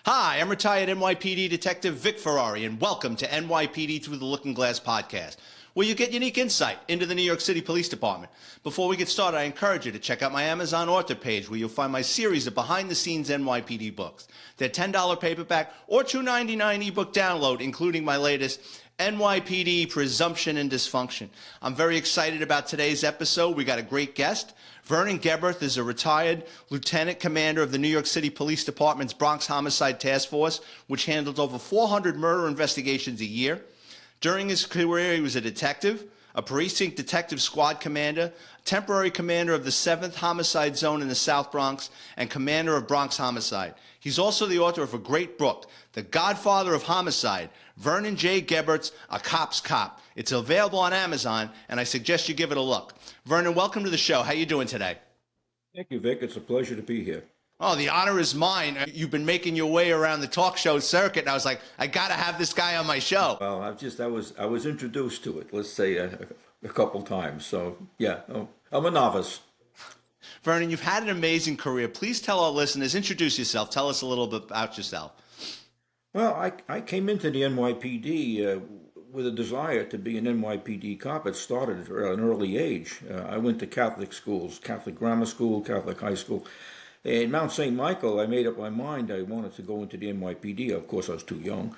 Hi, I'm retired NYPD Detective Vic Ferrari, and welcome to NYPD Through the Looking Glass podcast, where you get unique insight into the New York City Police Department. Before we get started, I encourage you to check out my Amazon author page, where you'll find my series of behind-the-scenes NYPD books. They're $10 paperback or $2.99 ebook download, including my latest NYPD Presumption and Dysfunction. I'm very excited about today's episode. We got a great guest. Vernon Geberth is a retired lieutenant commander of the New York City Police Department's Bronx Homicide Task Force, which handles over 400 murder investigations a year. During his career, he was a detective, a precinct detective squad commander, temporary commander of the 7th Homicide Zone in the South Bronx, and commander of Bronx Homicide. He's also the author of a great book, The Godfather of Homicide, Vernon J. Geberth's A Cop's Cop. It's available on Amazon, and I suggest you give it a look. Vernon, welcome to the show. How you doing today? Thank you, Vic. It's a pleasure to be here. Oh, the honor is mine. You've been making your way around the talk show circuit, and I was like, I got to have this guy on my show. Well, I was introduced to it, let's say a couple times. So, yeah, I'm a novice. Vernon, you've had an amazing career. Please tell our listeners, introduce yourself. Tell us a little bit about yourself. Well, I came into the NYPD with a desire to be an NYPD cop. It started at an early age. I went to Catholic schools, Catholic grammar school, Catholic high school. In Mount St. Michael, I made up my mind I wanted to go into the NYPD. Of course, I was too young.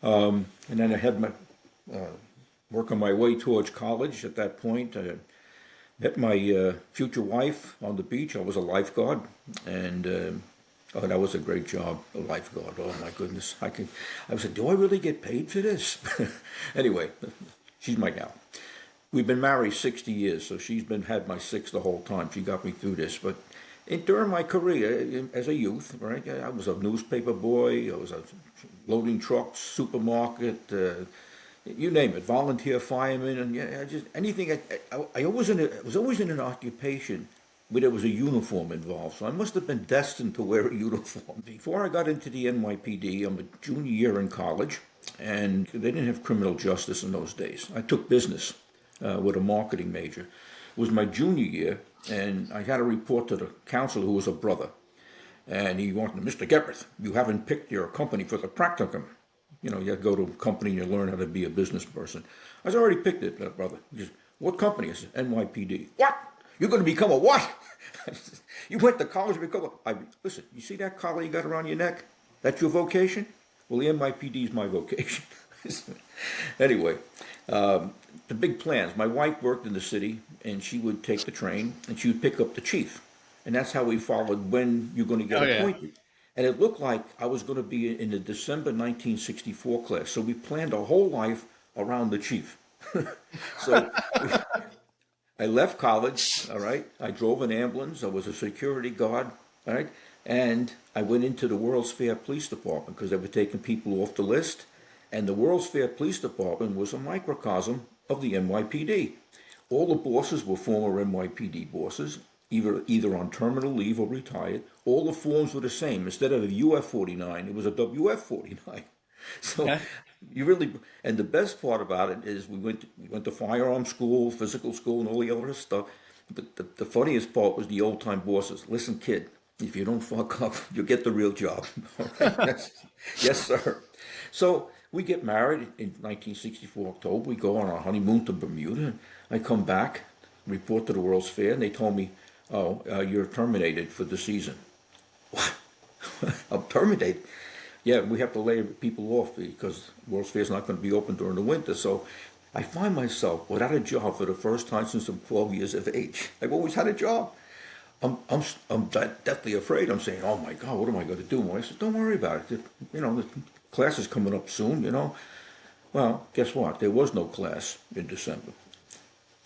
And then I had my working my way towards college at that point. I met my future wife on the beach. I was a lifeguard, and oh, that was a great job, a lifeguard. Oh my goodness, I said, do I really get paid for this? Anyway, she's my gal. We've been married 60 years, so she's had my six the whole time. She got me through this, but during my career as a youth, right, I was a newspaper boy. I was loading trucks, supermarket, you name it, volunteer fireman, and yeah, just anything. I was always in an occupation where there was a uniform involved, so I must have been destined to wear a uniform. Before I got into the NYPD, I'm a junior year in college, and they didn't have criminal justice in those days. I took business with a marketing major. It was my junior year, and I had to report to the counselor, who was a brother, and he wanted, Mr. Geberth, you haven't picked your company for the practicum. You know, you go to a company and you learn how to be a business person. I said, I already picked it, brother. He said, what company? I said, NYPD. What? You're going to become a what? You went to college to become a... Listen, you see that collar you got around your neck? That's your vocation? Well, the NYPD is my vocation. Anyway, the big plans. My wife worked in the city, and she would take the train, and she would pick up the chief. And that's how we followed when you're going to get appointed. And it looked like I was going to be in the December 1964 class. So we planned our whole life around the chief. So I left college, all right. I drove an ambulance. I was a security guard, all right. And I went into the World's Fair Police Department because they were taking people off the list. And the World's Fair Police Department was a microcosm of the NYPD. All the bosses were former NYPD bosses, either on terminal leave or retired. All the forms were the same. Instead of a UF-49, it was a WF-49. So okay. You really, and the best part about it is we went to firearm school, physical school, and all the other stuff. But the funniest part was the old time bosses. Listen, kid, if you don't fuck up, you'll get the real job. All right? Yes, sir. So we get married in 1964 October. We go on our honeymoon to Bermuda. I come back, report to the World's Fair, and they told me, "Oh, you're terminated for the season." What? I'm terminated? Yeah, we have to lay people off because World's Fair is not going to be open during the winter. So I find myself without a job for the first time since I'm 12 years of age. I've always had a job. I'm deathly afraid. I'm saying, oh my God, what am I going to do? I said, don't worry about it. You know, the class is coming up soon, you know. Well, guess what? There was no class in December.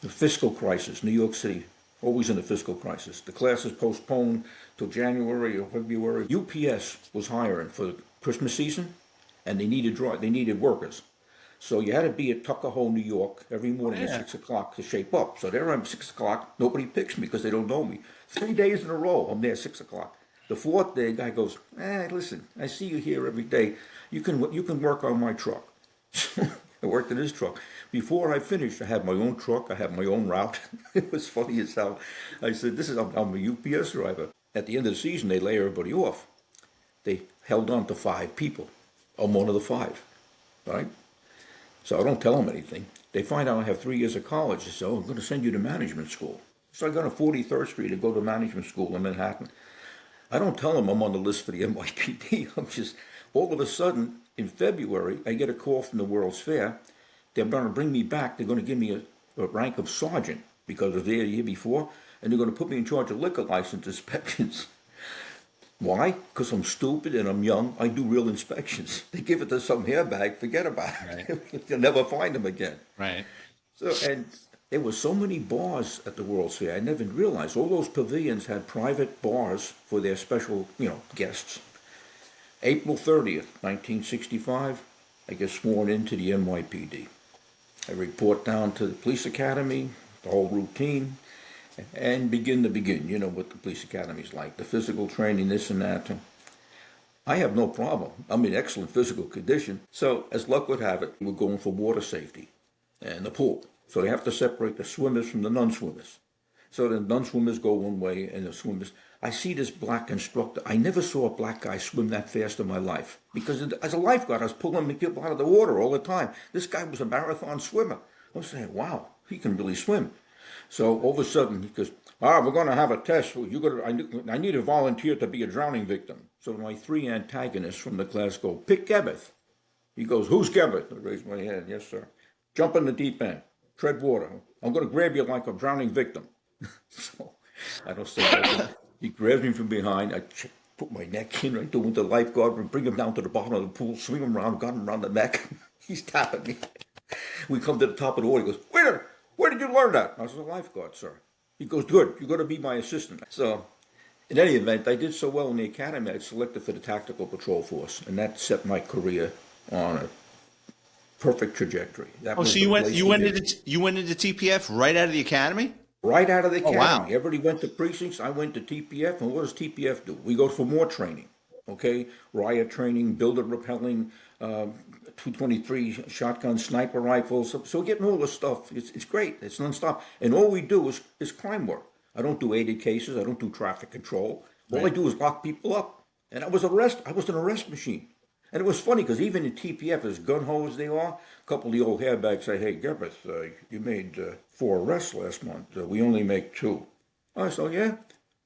The fiscal crisis, New York City, always in a fiscal crisis. The class is postponed till January or February. UPS was hiring for the Christmas season, and they needed workers. So you had to be at Tuckahoe, New York, every morning at 6 o'clock to shape up. So there I'm 6 o'clock. Nobody picks me because they don't know me. 3 days in a row, I'm there at 6 o'clock. The fourth day, guy goes, listen, I see you here every day. You can work on my truck. I worked in his truck. Before I finished, I had my own truck. I had my own route. It was funny as hell. I said, I'm a UPS driver. At the end of the season, they lay everybody off. They held on to 5 people. I'm one of the 5, right? So I don't tell them anything. They find out I have 3 years of college. They say, oh, I'm going to send you to management school. So I go to 43rd Street to go to management school in Manhattan. I don't tell them I'm on the list for the NYPD. I'm just, all of a sudden, in February, I get a call from the World's Fair. They're going to bring me back. They're going to give me a rank of sergeant because I was there the year before, and they're going to put me in charge of liquor license inspections. Why? Because I'm stupid and I'm young. I do real inspections. They give it to some hairbag, forget about it. Right. You'll never find them again. Right. So, and there were so many bars at the World's Fair. I never realized all those pavilions had private bars for their special, guests. April 30th, 1965, I get sworn into the NYPD. I report down to the police academy, the whole routine, and begin, what the police academy's like, the physical training, this and that. I have no problem. I'm in excellent physical condition. So, as luck would have it, we're going for water safety and the pool. So they have to separate the swimmers from the non-swimmers. So the non-swimmers go one way and the swimmers. I see this black instructor. I never saw a black guy swim that fast in my life. Because as a lifeguard, I was pulling people out of the water all the time. This guy was a marathon swimmer. I was saying, wow, he can really swim. So all of a sudden, he goes, we're going to have a test. I need a volunteer to be a drowning victim. So my 3 antagonists from the class go, pick Geberth. He goes, who's Geberth? I raise my hand, yes, sir. Jump in the deep end. Tread water. I'm going to grab you like a drowning victim. So I don't say that. He grabs me from behind. I put my neck in right there with the lifeguard and bring him down to the bottom of the pool, swing him around, got him around the neck. He's tapping me. We come to the top of the water. He goes, where did you learn that? I was a lifeguard, sir. He goes, good. You're going to be my assistant. So in any event, I did so well in the academy, I was selected for the Tactical Patrol Force, and that set my career on a perfect trajectory. That was So you went into TPF right out of the academy? Right out of the academy. Wow. Everybody went to precincts. I went to TPF. And what does TPF do? We go for more training. Okay? Riot training, builder repelling, 223 shotgun sniper rifles. So we're getting all this stuff. It's great. It's nonstop. And all we do is crime work. I don't do aided cases. I don't do traffic control. All I do is lock people up. And I was an arrest machine. And it was funny because even in TPF, as gun-ho as they are, a couple of the old hairbags say, hey, Geberth, you made 4 arrests last month. We only make 2. I said, yeah,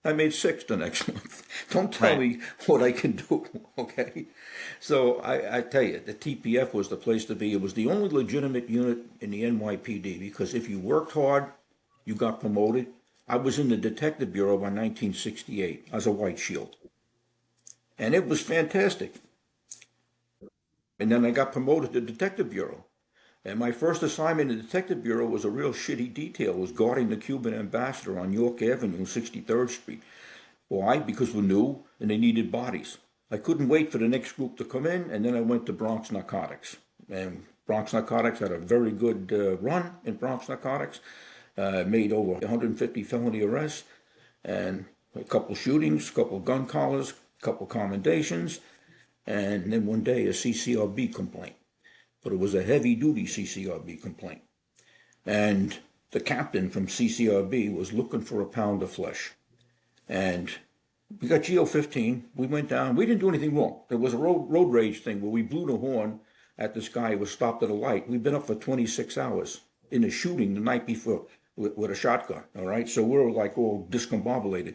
I made 6 the next month. Don't tell me what I can do, okay? So I tell you, the TPF was the place to be. It was the only legitimate unit in the NYPD because if you worked hard, you got promoted. I was in the Detective Bureau by 1968 as a white shield. And it was fantastic. And then I got promoted to Detective Bureau. And my first assignment in the Detective Bureau was a real shitty detail. It was guarding the Cuban ambassador on York Avenue, 63rd Street. Why? Because we're new and they needed bodies. I couldn't wait for the next group to come in, and then I went to Bronx Narcotics. And Bronx Narcotics had a very good run in Bronx Narcotics. Made over 150 felony arrests, and a couple shootings, a couple gun collars, a couple commendations, and then one day a CCRB complaint. But it was a heavy-duty CCRB complaint. And the captain from CCRB was looking for a pound of flesh. And we got GO-15. We went down. We didn't do anything wrong. There was a road rage thing where we blew the horn at this guy who was stopped at a light. We'd been up for 26 hours in a shooting the night before with a shotgun, all right? So we were like all discombobulated.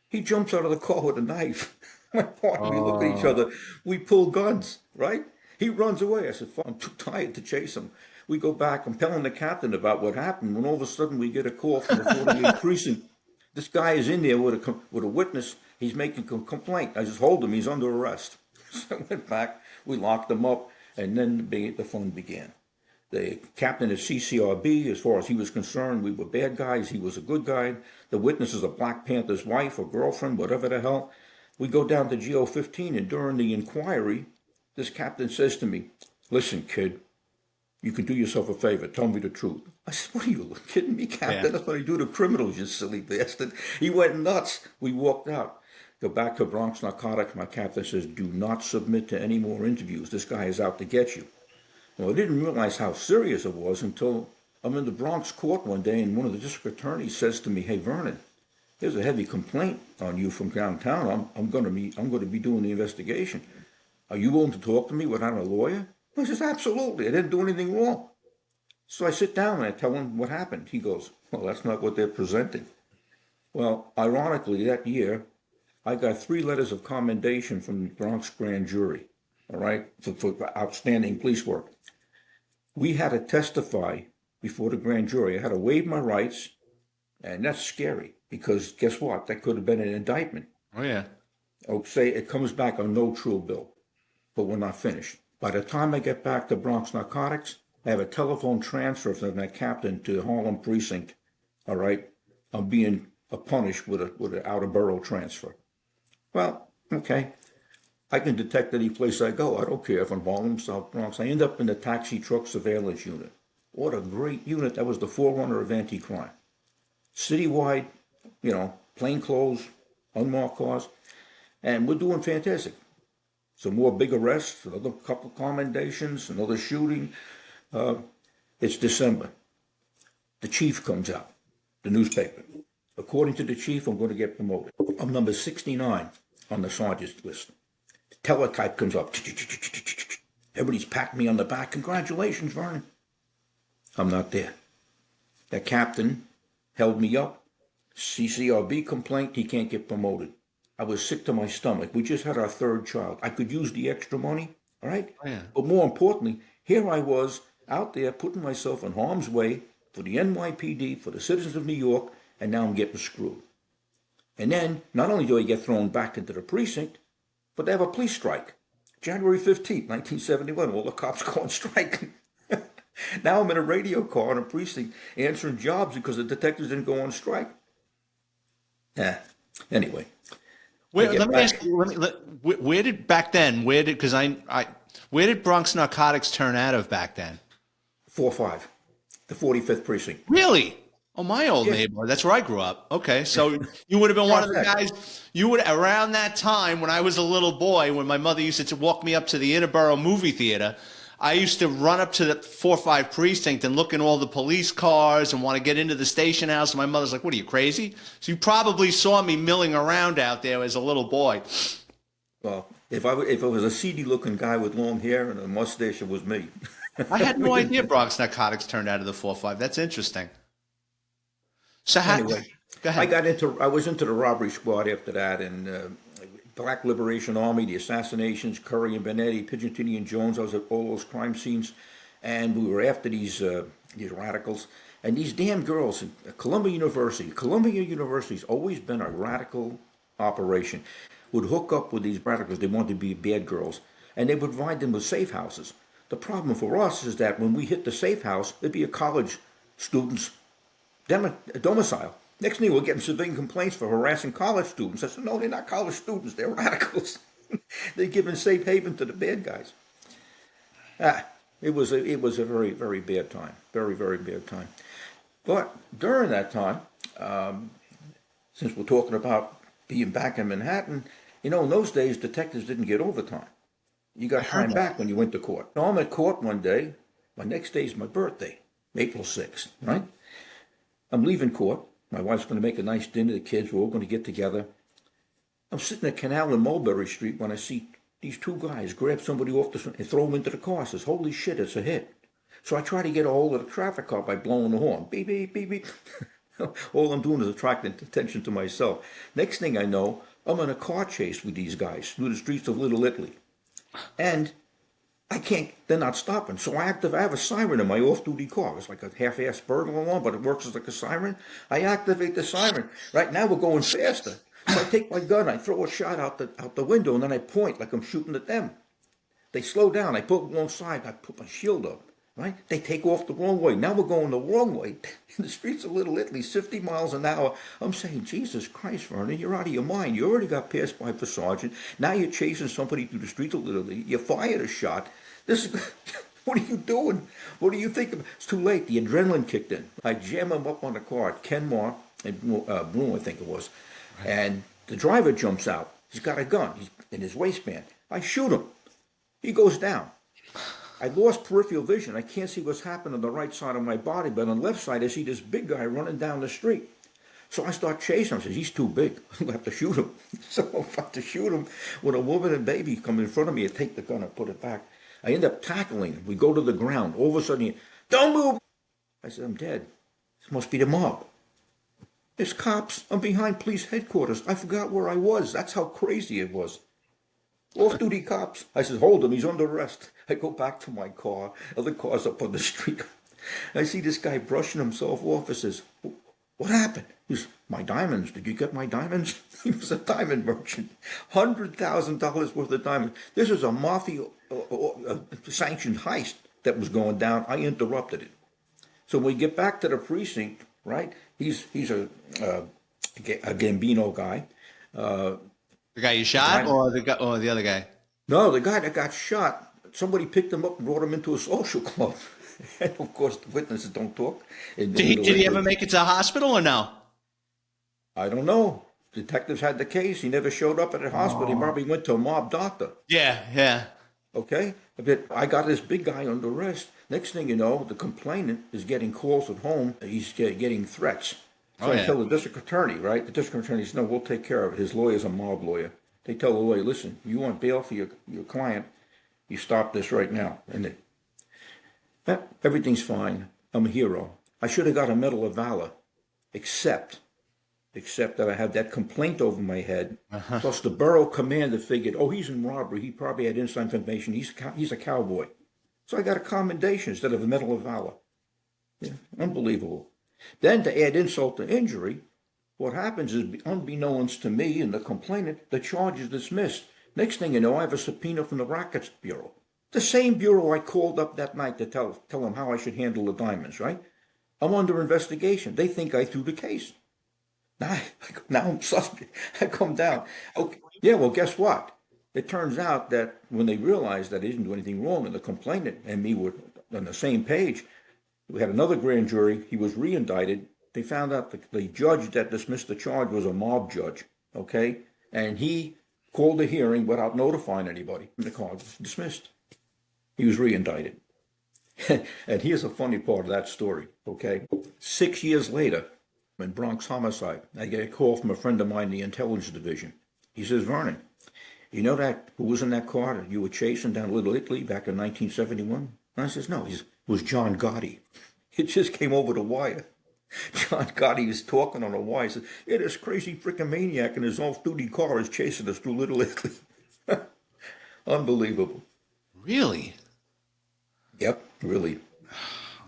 He jumps out of the car with a knife. My partner, we look at each other. We pull guns, right? He runs away. I said, fuck, I'm too tired to chase him. We go back. I'm telling the captain about what happened when all of a sudden we get a call from the 48th precinct. This guy is in there with a witness. He's making a complaint. I just hold him. He's under arrest. So I went back. We locked him up, and then the fun began. The captain of CCRB, as far as he was concerned, we were bad guys. He was a good guy. The witness is a Black Panther's wife or girlfriend, whatever the hell. We go down to GO-15, and during the inquiry, this captain says to me, listen, kid, you can do yourself a favor. Tell me the truth. I said, what are you kidding me, Captain? Yeah. That's what I do to criminals, you silly bastard. He went nuts. We walked out. Go back to Bronx Narcotics. My captain says, do not submit to any more interviews. This guy is out to get you. Well, I didn't realize how serious it was until I'm in the Bronx court one day, and one of the district attorneys says to me, hey, Vernon, there's a heavy complaint on you from downtown. I'm going to be doing the investigation. Are you willing to talk to me without a lawyer? I says, absolutely. I didn't do anything wrong. So I sit down and I tell him what happened. He goes, well, that's not what they're presenting. Well, ironically, that year, I got 3 letters of commendation from the Bronx grand jury, all right, for outstanding police work. We had to testify before the grand jury. I had to waive my rights, and that's scary because guess what? That could have been an indictment. Oh, yeah. Oh, say it comes back on no true bill, but we're not finished. By the time I get back to Bronx Narcotics, I have a telephone transfer from that captain to Harlem Precinct, all right? I'm being punished with an out-of-borough transfer. Well, okay. I can detect any place I go. I don't care if I'm Harlem, South Bronx. I end up in the taxi truck surveillance unit. What a great unit. That was the forerunner of anti-crime. Citywide, plain clothes, unmarked cars, and we're doing fantastic. Some more big arrests, another couple of commendations, another shooting. It's December. The chief comes out, the newspaper. According to the chief, I'm going to get promoted. I'm number 69 on the sergeant's list. The teletype comes up. Everybody's patting me on the back. Congratulations, Vernon. I'm not there. That captain held me up. CCRB complaint, he can't get promoted. I was sick to my stomach. We just had our 3rd child. I could use the extra money, all right? Oh, yeah. But more importantly, here I was out there putting myself in harm's way for the NYPD, for the citizens of New York, and now I'm getting screwed. And then, not only do I get thrown back into the precinct, but they have a police strike. January 15th, 1971, all the cops go on strike. Now I'm in a radio car in a precinct answering jobs because the detectives didn't go on strike. Anyway. Let me ask you, where did back then, where did Bronx Narcotics turn out of back then? 4-5, the 45th precinct. Really? Oh, my old neighborhood. That's where I grew up. Okay, so you would have been one of the guys. You would around that time when I was a little boy, when my mother used to walk me up to the Interborough movie theater. I used to run up to the 4-5 precinct and look in all the police cars and want to get into the station house. And my mother's like, "What are you, crazy?" So you probably saw me milling around out there as a little boy. Well, if it was a seedy-looking guy with long hair and a mustache, it was me. I had no idea Bronx Narcotics turned out of the 4-5. That's interesting. So Anyway, go ahead. I was into the robbery squad after that, and Black Liberation Army, the assassinations, Curry and Benetti, Pigeontini and Jones. I was at all those crime scenes, and we were after these radicals. And these damn girls at Columbia University's always been a radical operation. Would hook up with these radicals. They wanted to be bad girls, and they would provide them with safe houses. The problem for us is that when we hit the safe house, it'd be a college student's domicile. Next thing, we're getting civilian complaints for harassing college students. I said, no, they're not college students. They're radicals. They're giving safe haven to the bad guys. It was a very, very bad time. Very, very bad time. But during that time, since we're talking about being back in Manhattan, in those days, detectives didn't get overtime. You got time back when you went to court. Now, I'm at court one day. My next day is my birthday, April 6th, right? I'm leaving court. My wife's going to make a nice dinner. The kids, we're all going to get together. I'm sitting at Canal and Mulberry Street when I see these 2 guys grab somebody off the and throw them into the car. I says, holy shit, it's a hit. So I try to get a hold of the traffic cop by blowing the horn. Beep, beep, beep, beep. All I'm doing is attracting attention to myself. Next thing I know, I'm in a car chase with these guys through the streets of Little Italy. And they're not stopping. So I have a siren in my off-duty car. It's like a half-assed burglar alarm, but it works as like a siren. I activate the siren. Right now we're going faster. So I take my gun, I throw a shot out the window, and then I point like I'm shooting at them. They slow down. I pull alongside. I put my shield up. Right? They take off the wrong way. Now we're going the wrong way. In the streets of Little Italy, 50 miles an hour. I'm saying, Jesus Christ, Vernon, you're out of your mind. You already got passed by the sergeant. Now you're chasing somebody through the streets of Little Italy. You fired a shot. What are you doing? What do you think? It's too late. The adrenaline kicked in. I jam him up on the car at Kenmore and Bloom, I think it was. Right. And the driver jumps out. He's got a gun. He's in his waistband. I shoot him. He goes down. I lost peripheral vision. I can't see what's happening on the right side of my body, but on the left side, I see this big guy running down the street. So I start chasing him. I says, he's too big. I'm going to have to shoot him. So I'm about to shoot him when a woman and baby come in front of me. I take the gun and put it back. I end up tackling him. We go to the ground. All of a sudden, don't move. I said, I'm dead. This must be the mob. There's cops. I'm behind police headquarters. I forgot where I was. That's how crazy it was. Off-duty cops. I said, hold him. He's under arrest. I go back to my car. Other cars up on the street. I see this guy brushing himself off. I says, what happened? He says, my diamonds. Did you get my diamonds? He was a diamond merchant. $100,000 worth of diamonds. This was a mafia sanctioned heist that was going down. I interrupted it. So when we get back to the precinct, right? He's a Gambino guy. The guy you shot, or the other guy? No, the guy that got shot. Somebody picked him up and brought him into a social club. And of course, the witnesses don't talk. Did he ever make it to the hospital or no? I don't know. Detectives had the case. He never showed up at the hospital. He probably went to a mob doctor. Yeah. Okay? But I got this big guy under arrest. Next thing you know, the complainant is getting calls at home. He's getting threats. So I tell the district attorney, right? The district attorney says, no, we'll take care of it. His lawyer's a mob lawyer. They tell the lawyer, listen, you want bail for your client, you stop this right now. And everything's fine. I'm a hero. I should have got a Medal of Valor, except that I had that complaint over my head. Plus the borough commander figured, oh, he's in robbery. He probably had inside information. He's a cowboy. So I got a commendation instead of a Medal of Valor. Yeah, unbelievable. Then to add insult to injury, what happens is, unbeknownst to me and the complainant, the charge is dismissed. Next thing you know, I have a subpoena from the Rackets Bureau. The same bureau I called up that night to tell them how I should handle the diamonds, right? I'm under investigation. They think I threw the case. Now I'm suspect. I come down. Okay. Yeah, well, guess what? It turns out that when they realized that I didn't do anything wrong and the complainant and me were on the same page, we had another grand jury. He was re-indicted. They found out the judge that dismissed the charge was a mob judge, okay? And he called a hearing without notifying anybody. And the charge was dismissed. He was re-indicted. And here's a funny part of that story, okay? 6 years later, in Bronx Homicide, I get a call from a friend of mine in the intelligence division. He says, Vernon, you know that who was in that car that you were chasing down Little Italy back in 1971? And I says, no, it was John Gotti. It just came over the wire. John Gotti is talking on a wire. He says, yeah, this crazy freaking maniac in his off-duty car is chasing us through Little Italy. Unbelievable. Really? Yep, really.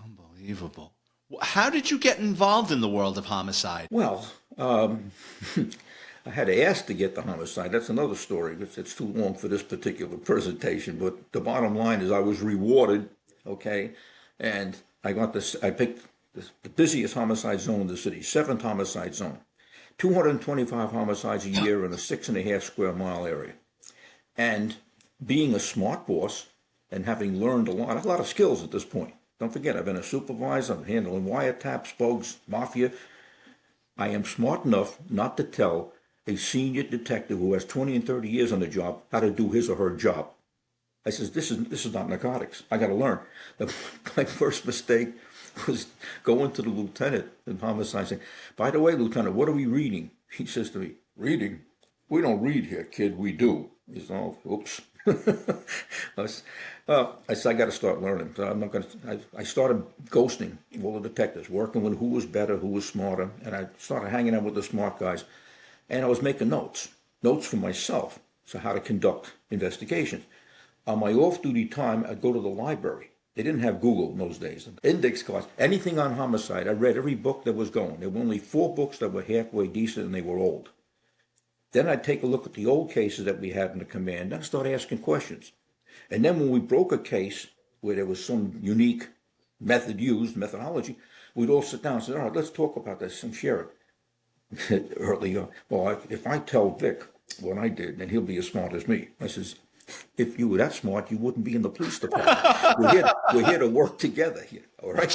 Unbelievable. How did you get involved in the world of homicide? Well, I had to ask to get the homicide. That's another story. It's too long for this particular presentation. But the bottom line is I was rewarded, okay? And I picked the busiest homicide zone in the city, 7th homicide zone. 225 homicides a year in a 6.5 square mile area. And being a smart boss and having learned a lot of skills at this point. Don't forget, I've been a supervisor, I'm handling wiretaps, spokes, mafia. I am smart enough not to tell a senior detective who has 20 and 30 years on the job how to do his or her job. I says, this is not narcotics. I got to learn. My first mistake was going to the lieutenant in homicide saying, by the way, Lieutenant, what are we reading? He says to me, reading? We don't read here, kid, we do. He says, oh, oops. I said, I got to start learning. So I started ghosting all the detectives, working with who was better, who was smarter, and I started hanging out with the smart guys. And I was making notes for myself, so how to conduct investigations. On my off-duty time, I'd go to the library. They didn't have Google in those days. Index cards, anything on homicide. I read every book that was going. There were only 4 books that were halfway decent, and they were old. Then I'd take a look at the old cases that we had in the command, and I'd start asking questions. And then when we broke a case where there was some unique methodology, we'd all sit down and say, all right, let's talk about this and share it. Early on, well, if I tell Vic what I did, then he'll be as smart as me. I says, if you were that smart, you wouldn't be in the police department. We're here to work together here, all right?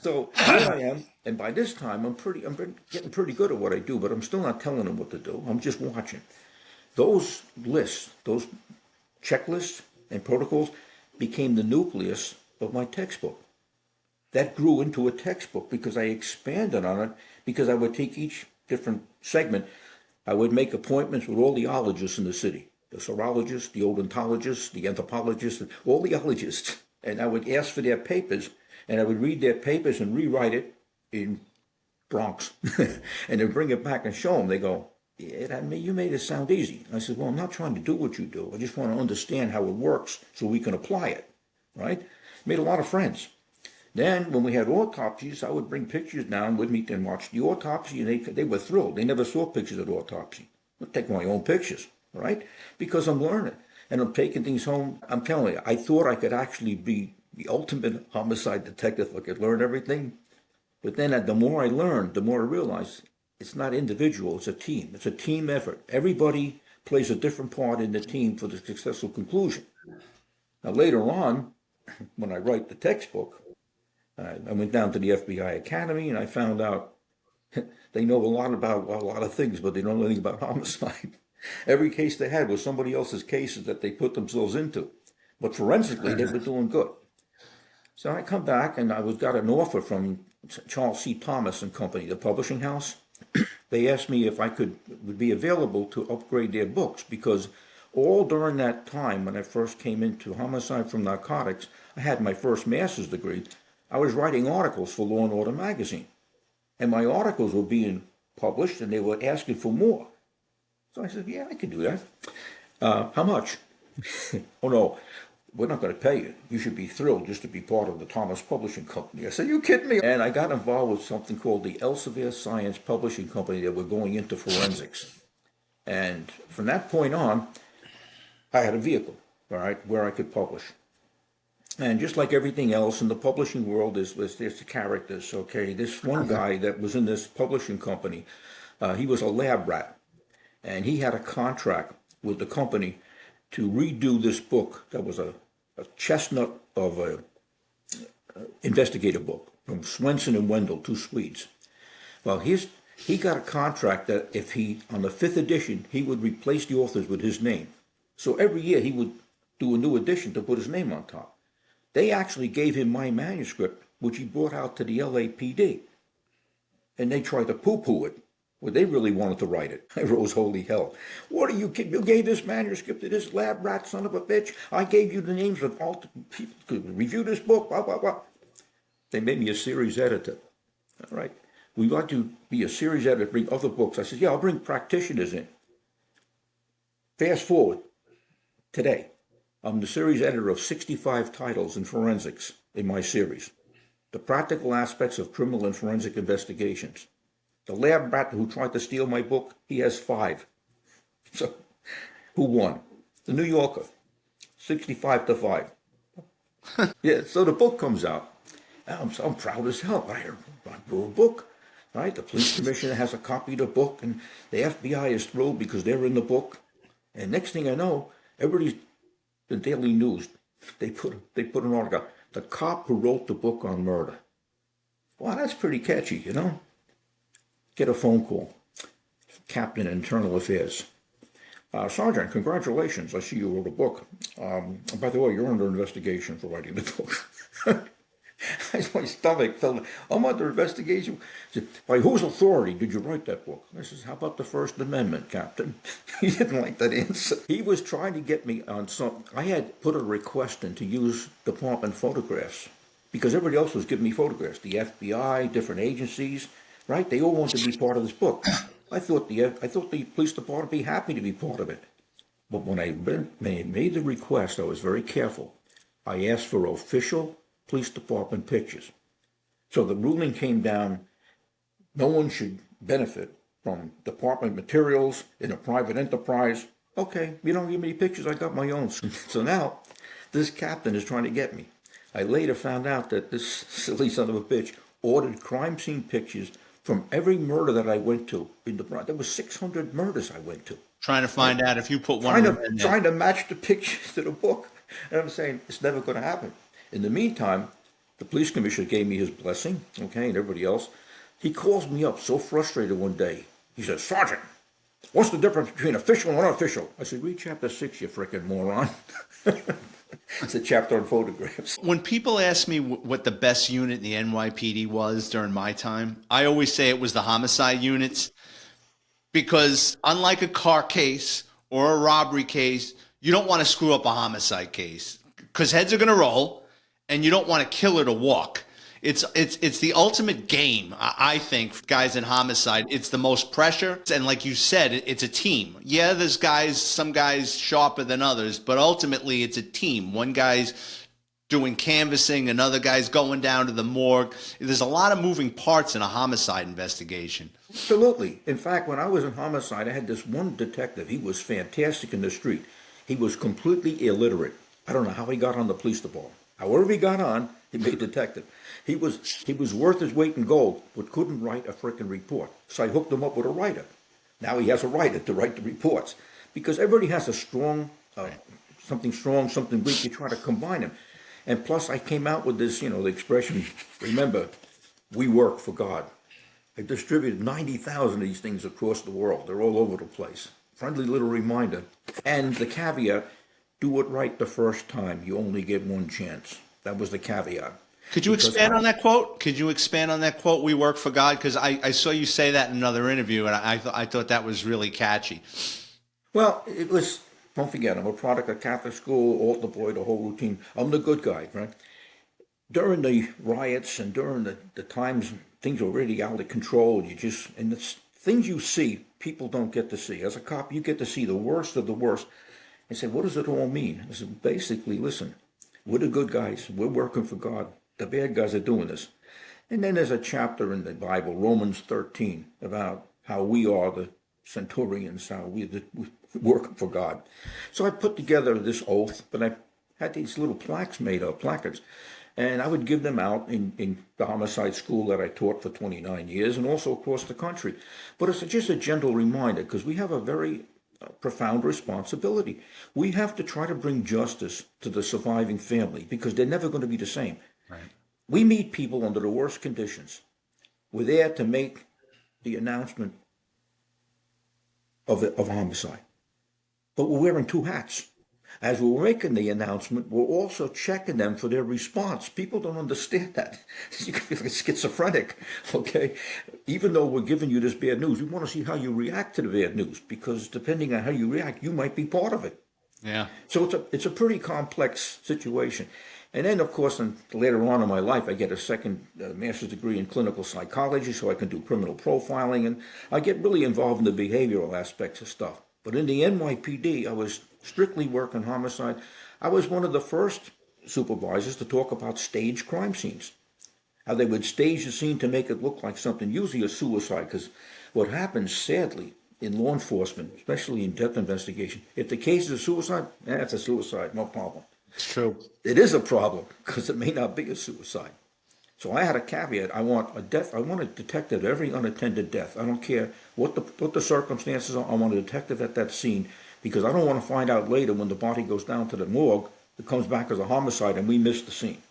So here I am, and by this time, I'm getting pretty good at what I do, but I'm still not telling them what to do. I'm just watching. Those lists, those checklists and protocols became the nucleus of my textbook. that grew into a textbook because I expanded on it, because I would take each different segment. I would make appointments with all the ologists in the city, the serologists, the odontologists, the anthropologists, all the ologists. And I would ask for their papers, and I would read their papers and rewrite it in Bronx. And then bring it back and show them. They go, yeah, you made it sound easy. I said, well, I'm not trying to do what you do. I just want to understand how it works so we can apply it, right? Made a lot of friends. Then, when we had autopsies, I would bring pictures down with me and watch the autopsy, and they were thrilled. They never saw pictures of the autopsy. I'll take my own pictures, right? Because I'm learning, and I'm taking things home. I'm telling you, I thought I could actually be the ultimate homicide detective. I could learn everything. But then, the more I learned, the more I realized it's not individual, it's a team. It's a team effort. Everybody plays a different part in the team for the successful conclusion. Now, later on, when I write the textbook, I went down to the FBI Academy, and I found out they know a lot about a lot of things, but they don't know anything about homicide. Every case they had was somebody else's cases that they put themselves into. But forensically, they were doing good. So I come back, and got an offer from Charles C. Thomas and Company, the publishing house. They asked me if I would be available to upgrade their books, because all during that time when I first came into Homicide from Narcotics, I had my first master's degree. I was writing articles for Law and Order magazine, and my articles were being published, and they were asking for more. So I said, yeah, I can do that. How much? Oh, no, we're not going to pay you. You should be thrilled just to be part of the Thomas Publishing Company. I said, you kidding me? And I got involved with something called the Elsevier Science Publishing Company that were going into forensics. And from that point on, I had a vehicle, all right, where I could publish. And just like everything else in the publishing world, there's the characters, okay? This one guy that was in this publishing company, he was a lab rat. And he had a contract with the company to redo this book that was a chestnut of a investigative book from Swenson and Wendell, two Swedes. Well, he got a contract that if on the fifth edition, he would replace the authors with his name. So every year he would do a new edition to put his name on top. They actually gave him my manuscript, which he brought out to the LAPD. And they tried to poo-poo it. Well, they really wanted to write it. I rose, holy hell. What are you kidding? You gave this manuscript to this lab rat son of a bitch. I gave you the names of all people who could review this book, blah, blah, blah. They made me a series editor. All right. We'd like to be a series editor, bring other books. I said, yeah, I'll bring practitioners in. Fast forward, today, I'm the series editor of 65 titles in forensics in my series. The practical aspects of criminal and forensic investigations. The lab rat who tried to steal my book, he has 5. So, who won? The New Yorker, 65-5. Yeah, so the book comes out. I'm proud as hell. I wrote a book, right? The police commissioner has a copy of the book, and the FBI is thrilled because they're in the book. And next thing I know, the Daily News, they put an article, the cop who wrote the book on murder. Wow, that's pretty catchy, you know? Get a phone call. Captain, Internal Affairs. Sergeant, congratulations. I see you wrote a book. By the way, you're under investigation for writing the book. My stomach fell. I'm under investigation. Said, by whose authority did you write that book? I says, how about the First Amendment, Captain? He didn't like that answer. He was trying to get me on some. I had put a request in to use department photographs because everybody else was giving me photographs. The FBI, different agencies, right? They all wanted to be part of this book. I thought the police department would be happy to be part of it. But when I made the request, I was very careful. I asked for official police department pictures. So the ruling came down, no one should benefit from department materials in a private enterprise. Okay, you don't give me pictures, I got my own. So now, this captain is trying to get me. I later found out that this silly son of a bitch ordered crime scene pictures from every murder that I went to. There was 600 murders I went to. Trying to find out if you put one of them in there. Trying to match the pictures to the book. And I'm saying, it's never going to happen. In the meantime, the police commissioner gave me his blessing, okay, and everybody else. He calls me up so frustrated one day. He says, Sergeant, what's the difference between official and unofficial? I said, read chapter 6, you frickin' moron. It's a chapter on photographs. When people ask me what the best unit in the NYPD was during my time, I always say it was the homicide units because unlike a car case or a robbery case, you don't want to screw up a homicide case because heads are going to roll and you don't want a killer to walk. It's the ultimate game, I think, guys in homicide. It's the most pressure. And like you said, it's a team. Yeah, there's some guys sharper than others, but ultimately it's a team. One guy's doing canvassing, another guy's going down to the morgue. There's a lot of moving parts in a homicide investigation. Absolutely. In fact, when I was in homicide, I had this one detective. He was fantastic in the street. He was completely illiterate. I don't know how he got on the police department. However he got on, he made detective. He was worth his weight in gold, but couldn't write a frickin' report. So I hooked him up with a writer. Now he has a writer to write the reports. Because everybody has a something strong, something weak. You try to combine them. And plus I came out with this, the expression, remember, we work for God. I distributed 90,000 of these things across the world. They're all over the place. Friendly little reminder. And the caveat, do it right the first time. You only get one chance. That was the caveat. Could you expand on that quote? Could you expand on that quote, we work for God? Because I saw you say that in another interview, and I thought that was really catchy. Well, it was, don't forget, I'm a product of Catholic school, altar boy, the whole routine. I'm the good guy, right? During the riots and during the times things were really out of control, and the things you see, people don't get to see. As a cop, you get to see the worst of the worst and say, what does it all mean? I said, basically, listen, we're the good guys. We're working for God. The bad guys are doing this. And then there's a chapter in the Bible, Romans 13, about how we are the centurions, how we're working for God. So I put together this oath, but I had these little plaques made up, placards. And I would give them out in the homicide school that I taught for 29 years and also across the country. But it's just a gentle reminder because we have a very profound responsibility. We have to try to bring justice to the surviving family because they're never going to be the same. Right. We meet people under the worst conditions. We're there to make the announcement of homicide. But we're wearing two hats. As we're making the announcement, we're also checking them for their response. People don't understand that. You can feel like schizophrenic, okay? Even though we're giving you this bad news, we want to see how you react to the bad news because depending on how you react, you might be part of it. Yeah. So it's a pretty complex situation. And then, of course, later on in my life, I get a second master's degree in clinical psychology so I can do criminal profiling. And I get really involved in the behavioral aspects of stuff. But in the NYPD, I was strictly working homicide. I was one of the first supervisors to talk about staged crime scenes. How they would stage the scene to make it look like something, usually a suicide. Because what happens, sadly, in law enforcement, especially in death investigation, if the case is a suicide, it's a suicide, no problem. It's true. It is a problem because it may not be a suicide. So I had a caveat. I want a detective every unattended death. I don't care what the circumstances are. I want a detective at that scene because I don't want to find out later when the body goes down to the morgue, it comes back as a homicide and we missed the scene.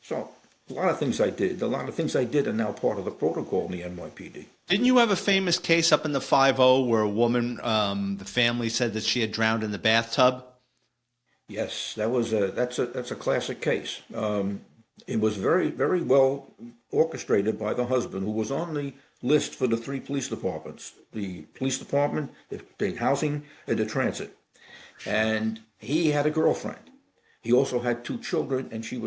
So a lot of things I did. A lot of things I did are now part of the protocol in the NYPD. Didn't you have a famous case up in the 5-0 where a woman, the family said that she had drowned in the bathtub? Yes, that's a classic case. It was very, very well orchestrated by the husband, who was on the list for the three police departments: the police department, the housing, and the transit. And he had a girlfriend. He also had two children, and she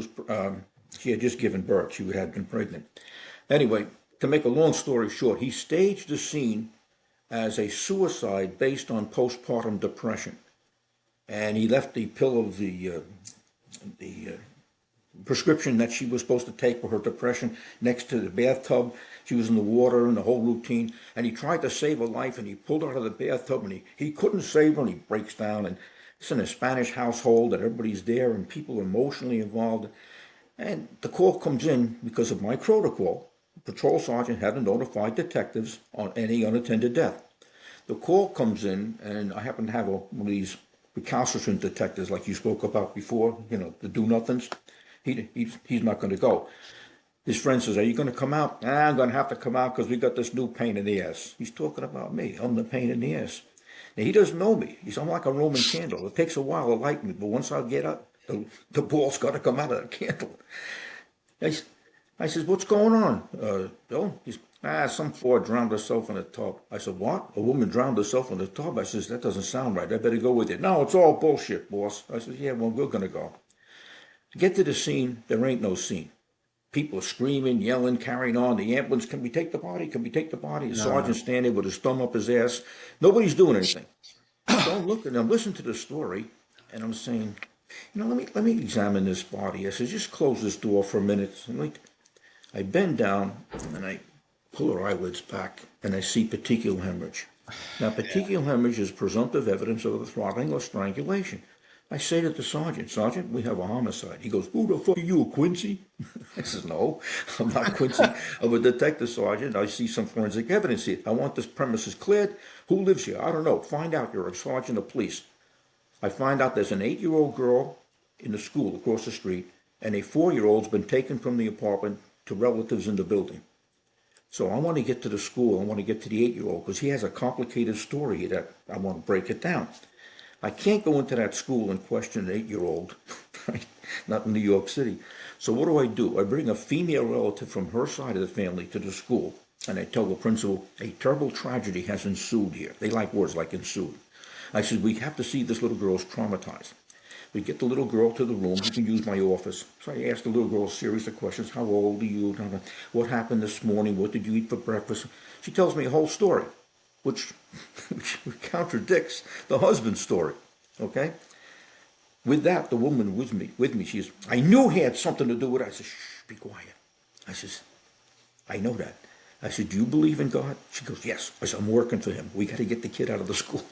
had just given birth. She had been pregnant. Anyway, to make a long story short, he staged the scene as a suicide based on postpartum depression. And he left the pill of the prescription that she was supposed to take for her depression next to the bathtub. She was in the water and the whole routine. And he tried to save her life, and he pulled her out of the bathtub, and he couldn't save her, and he breaks down. And it's in a Spanish household, and everybody's there, and people are emotionally involved. And the call comes in because of my protocol. The patrol sergeant hadn't notified detectives on any unattended death. The call comes in, and I happen to have one of these recalcitrant detectives like you spoke about before, the do-nothings. He's not going to go. His friend says, are you going to come out? I'm going to have to come out because we got this new pain in the ass. He's talking about me. I'm the pain in the ass. Now, he doesn't know me. I'm like a Roman candle. It takes a while to light me, but once I get up, The ball's got to come out of the candle. I, s- I says, what's going on, Bill? Some Ford drowned herself in a tub. I said, what? A woman drowned herself in a tub? I says, that doesn't sound right. I better go with you. No, it's all bullshit, boss. I said, yeah, well, we're going to go. Get to the scene. There ain't no scene. People are screaming, yelling, carrying on. The ambulance, can we take the body? Can we take the body? The sergeant standing with his thumb up his ass. Nobody's doing anything. So I'm looking, I'm listening to the story, and I'm saying, let me examine this body. I said, just close this door for a minute. And I bend down and I pull her eyelids back, and I see petechial hemorrhage. Now, petechial hemorrhage is presumptive evidence of a throttling or strangulation. I say to the sergeant, Sergeant, we have a homicide. He goes, who the fuck are you, Quincy? I says, no, I'm not Quincy. I'm a detective sergeant. I see some forensic evidence here. I want this premises cleared. Who lives here? I don't know. Find out. You're a sergeant of police. I find out there's an 8-year-old girl in the school across the street, and a 4-year-old's been taken from the apartment to relatives in the building. So I want to get to the school. I want to get to the 8-year-old because he has a complicated story that I want to break it down. I can't go into that school and question an 8-year-old, right? Not in New York City. So what do? I bring a female relative from her side of the family to the school, and I tell the principal, a terrible tragedy has ensued here. They like words like ensued. I said, we have to see this little girl's traumatized. We get the little girl to the room. You can use my office. So I asked the little girl a series of questions. How old are you? What happened this morning? What did you eat for breakfast? She tells me a whole story, which, which contradicts the husband's story. Okay? With that, the woman with me, she says, I knew he had something to do with it. I said, shh, be quiet. I says, I know that. I said, do you believe in God? She goes, yes. I said, I'm working for him. We got to get the kid out of the school.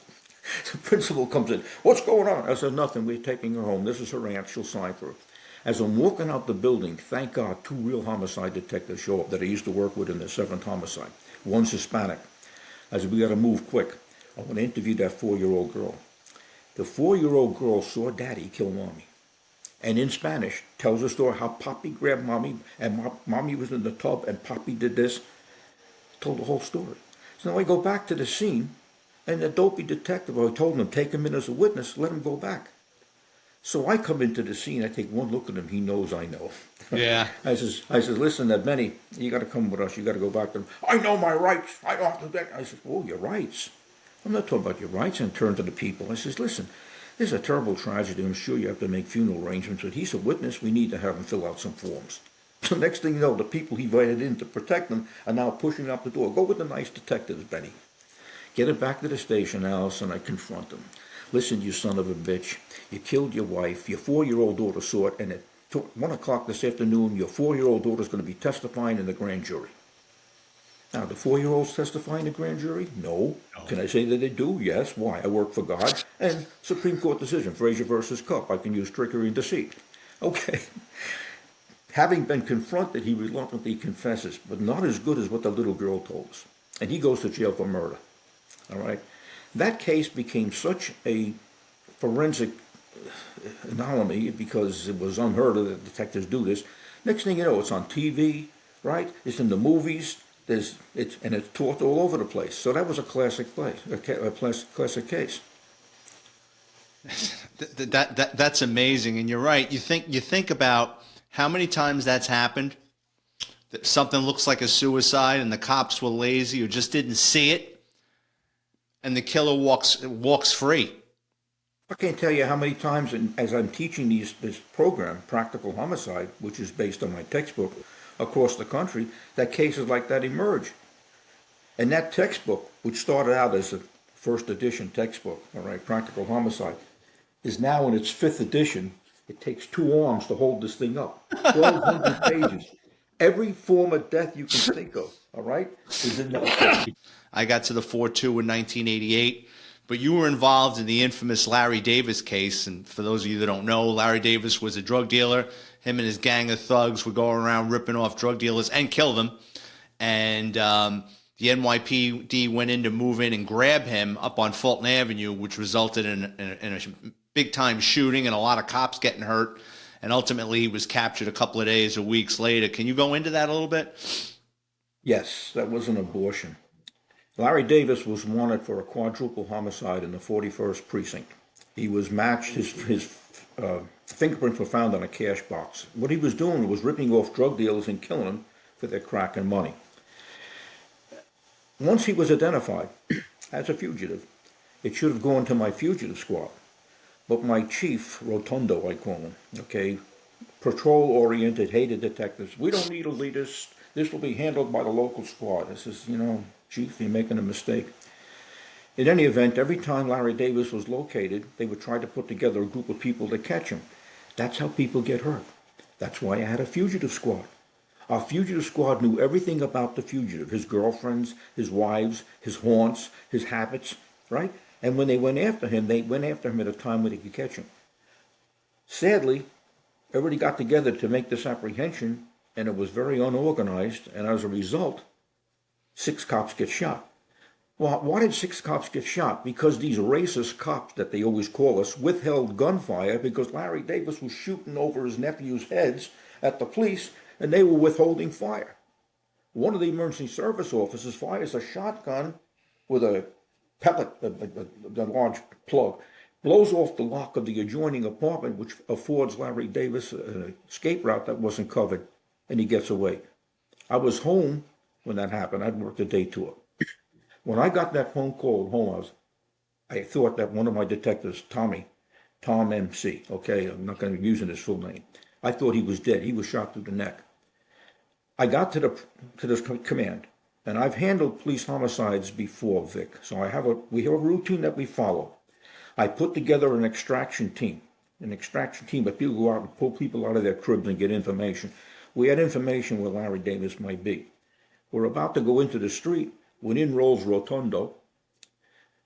The principal comes in. What's going on? I said, nothing. We're taking her home. This is her aunt. She'll sign for it. As I'm walking out the building, thank God, 2 real homicide detectives show up that I used to work with in the 7th homicide. One's Hispanic. I said, we got to move quick. I want to interview that 4-year-old girl. The 4-year-old girl saw daddy kill mommy. And in Spanish, tells the story how Papi grabbed mommy, and mommy was in the tub, and Papi did this. Told the whole story. So now I go back to the scene, and the dopey detective, I told him, take him in as a witness, let him go back. So I come into the scene, I take one look at him, he knows I know. Yeah. I says, listen, Benny, you got to come with us, you got to go back to him. I know my rights, I don't have to do that. I said, oh, your rights? I'm not talking about your rights. And turned to the people. I says, listen, this is a terrible tragedy. I'm sure you have to make funeral arrangements, but he's a witness. We need to have him fill out some forms. So next thing you know, the people he invited in to protect him are now pushing up the door. Go with the nice detectives, Benny. Get him back to the station, Allison. I confront him. Listen, you son of a bitch. You killed your wife. Your 4-year-old daughter saw it, and at 1 o'clock this afternoon, your 4-year-old daughter is going to be testifying in the grand jury. Now, the 4-year-olds testify in the grand jury? No. Can I say that they do? Yes. Why? I work for God. And Supreme Court decision, Frazier versus Cup. I can use trickery and deceit. Okay. Having been confronted, he reluctantly confesses, but not as good as what the little girl told us. And he goes to jail for murder. All right. That case became such a forensic anomaly because it was unheard of that detectives do this. Next thing you know, it's on TV, right? It's in the movies. It's taught all over the place. So that was a classic place, a classic case. That's amazing, and you're right. You think about how many times that's happened. That something looks like a suicide, and the cops were lazy or just didn't see it, and the killer walks free. I can't tell you how many times, as I'm teaching this program, Practical Homicide, which is based on my textbook, across the country, that cases like that emerge. And that textbook, which started out as a first edition textbook, all right, Practical Homicide, is now in its 5th edition. It takes 2 arms to hold this thing up. 1,200 pages. Every form of death you can think of, all right, is in that book. I got to the 4-2 in 1988, but you were involved in the infamous Larry Davis case. And for those of you that don't know, Larry Davis was a drug dealer. Him and his gang of thugs would go around ripping off drug dealers and kill them. And the NYPD went in to move in and grab him up on Fulton Avenue, which resulted in a big-time shooting and a lot of cops getting hurt. And ultimately, he was captured a couple of days or weeks later. Can you go into that a little bit? Yes, that was an abortion. Larry Davis was wanted for a quadruple homicide in the 41st precinct. He was matched, his fingerprints were found on a cash box. What he was doing was ripping off drug dealers and killing them for their crack and money. Once he was identified as a fugitive, it should have gone to my fugitive squad. But my chief, Rotundo, I call him, okay, patrol-oriented, hated detectives. We don't need a leader. This will be handled by the local squad. I says, Chief, you're making a mistake. In any event, every time Larry Davis was located, they would try to put together a group of people to catch him. That's how people get hurt. That's why I had a fugitive squad. Our fugitive squad knew everything about the fugitive, his girlfriends, his wives, his haunts, his habits, right? And when they went after him, they went after him at a time when they could catch him. Sadly, everybody got together to make this apprehension, and it was very unorganized, and as a result, 6 cops get shot. Well, why did 6 cops get shot? Because these racist cops, that they always call us, withheld gunfire because Larry Davis was shooting over his nephew's heads at the police, and they were withholding fire. One of the emergency service officers fires a shotgun with a pellet, a large plug, blows off the lock of the adjoining apartment, which affords Larry Davis an escape route that wasn't covered, and he gets away. I was home when that happened. I'd worked a day tour. When I got that phone call at home, I thought that one of my detectives, Tom MC, okay, I'm not going to be using his full name. I thought he was dead. He was shot through the neck. I got to this command, and I've handled police homicides before, Vic. So we have a routine that we follow. I put together an extraction team of people who go out and pull people out of their cribs and get information. We had information where Larry Davis might be. We're about to go into the street when in rolls Rotundo.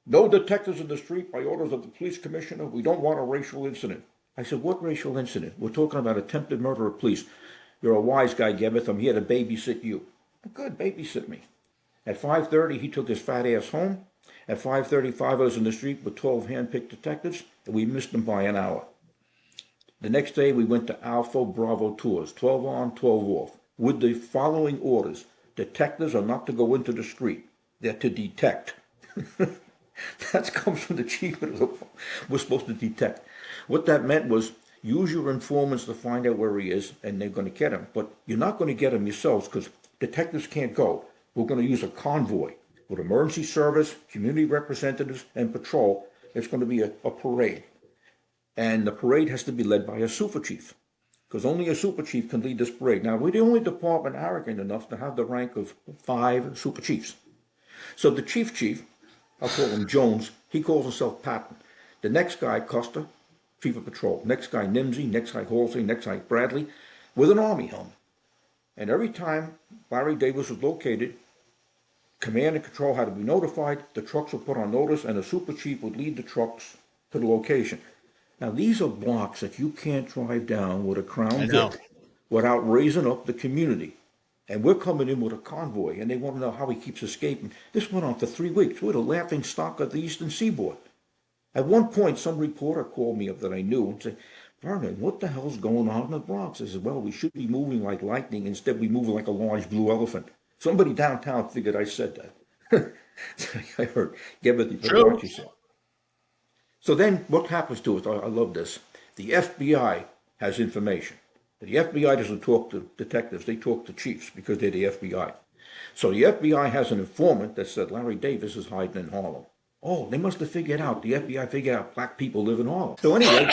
No detectives in the street by orders of the police commissioner. We don't want a racial incident. I said, what racial incident? We're talking about attempted murder of police. You're a wise guy, Geberth. I'm here to babysit you. Good, babysit me. At 5:30, he took his fat ass home. At 5:35, I was in the street with 12 hand-picked detectives, and we missed them by an hour. The next day, we went to Alpha Bravo tours, 12 on, 12 off, with the following orders. Detectives are not to go into the street. They're to detect. That comes from the chief. We're supposed to detect. What that meant was use your informants to find out where he is, and they're going to get him. But you're not going to get him yourselves because detectives can't go. We're going to use a convoy with emergency service, community representatives, and patrol. It's going to be a parade. And the parade has to be led by a super chief, because only a super chief can lead this parade. Now, we're the only department arrogant enough to have the rank of 5 super chiefs. So the chief, I'll call him Jones, he calls himself Patton. The next guy, Custer, chief of patrol. Next guy, Nimsey. Next guy, Halsey. Next guy, Bradley, with an army helmet. And every time Larry Davis was located, command and control had to be notified, the trucks were put on notice, and the super chief would lead the trucks to the location. Now, these are blocks that you can't drive down with a Crown Vic without raising up the community. And we're coming in with a convoy, and they want to know how he keeps escaping. This went on for 3 weeks. We're the laughing stock of the Eastern Seaboard. At one point, some reporter called me up that I knew and said, Vernon, what the hell's going on in the Bronx? I said, well, we should be moving like lightning. Instead, we move like a large blue elephant. Somebody downtown figured I said that. I heard, Geberth, you better watch yourself. So then what happens to us? I love this. The FBI has information. The FBI doesn't talk to detectives. They talk to chiefs because they're the FBI. So the FBI has an informant that said Larry Davis is hiding in Harlem. Oh, they must have figured out, the FBI figured out black people live in Harlem. So anyway,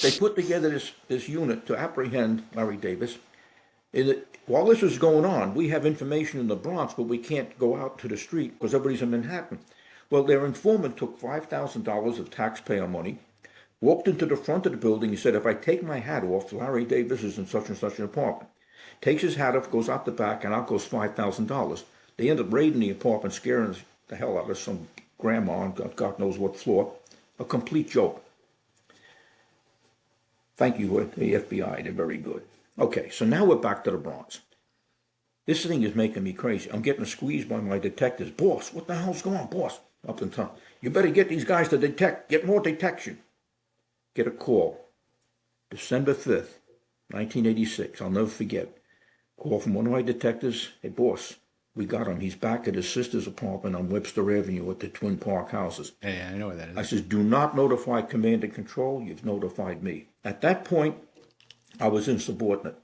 they put together this unit to apprehend Larry Davis. While this was going on, we have information in the Bronx, but we can't go out to the street because everybody's in Manhattan. Well, their informant took $5,000 of taxpayer money, walked into the front of the building. He said, if I take my hat off, Larry Davis is in such and such an apartment. Takes his hat off, goes out the back, and out goes $5,000. They end up raiding the apartment, scaring the hell out of some grandma on God knows what floor. A complete joke. Thank you, the FBI. They're very good. Okay, so now we're back to the Bronx. This thing is making me crazy. I'm getting squeezed by my detectives. Boss, what the hell's going on, boss? Up in town. You better get these guys to detect. Get more detection. Get a call. December 5th, 1986. I'll never forget. Call from one of my detectives. Hey, boss, We got him. He's back at his sister's apartment on Webster Avenue at the Twin Park houses. Yeah, I know where that is. I says, do not notify command and control. You've notified me. At that point, I was insubordinate.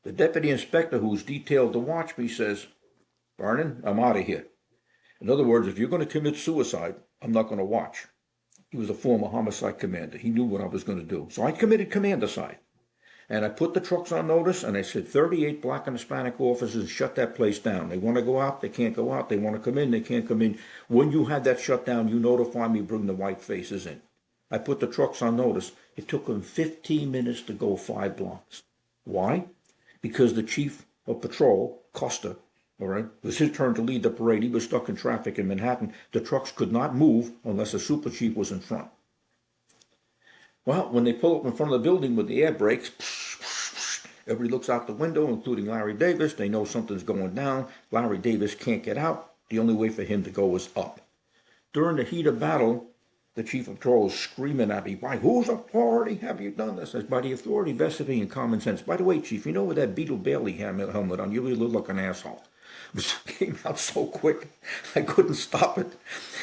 The deputy inspector who's detailed to watch me says, Vernon, I'm out of here. In other words, if you're going to commit suicide, I'm not going to watch. He was a former homicide commander. He knew what I was going to do. So I committed commandercide. And I put the trucks on notice, and I said 38 black and Hispanic officers shut that place down. They want to go out, they can't go out. They want to come in, they can't come in. When you had that shut down, you notify me, bring the white faces in. I put the trucks on notice. It took them 15 minutes to go 5 blocks. Why? Because the chief of patrol, Costa, all right, it was his turn to lead the parade. He was stuck in traffic in Manhattan. The trucks could not move unless a super chief was in front. Well, when they pull up in front of the building with the air brakes, everybody looks out the window, including Larry Davis. They know something's going down. Larry Davis can't get out. The only way for him to go is up. During the heat of battle, the chief of patrol is screaming at me, by whose authority have you done this? I said, by the authority vested in common sense. By the way, chief, you know with that Beetle Bailey helmet on, you really look like an asshole. It came out so quick, I couldn't stop it.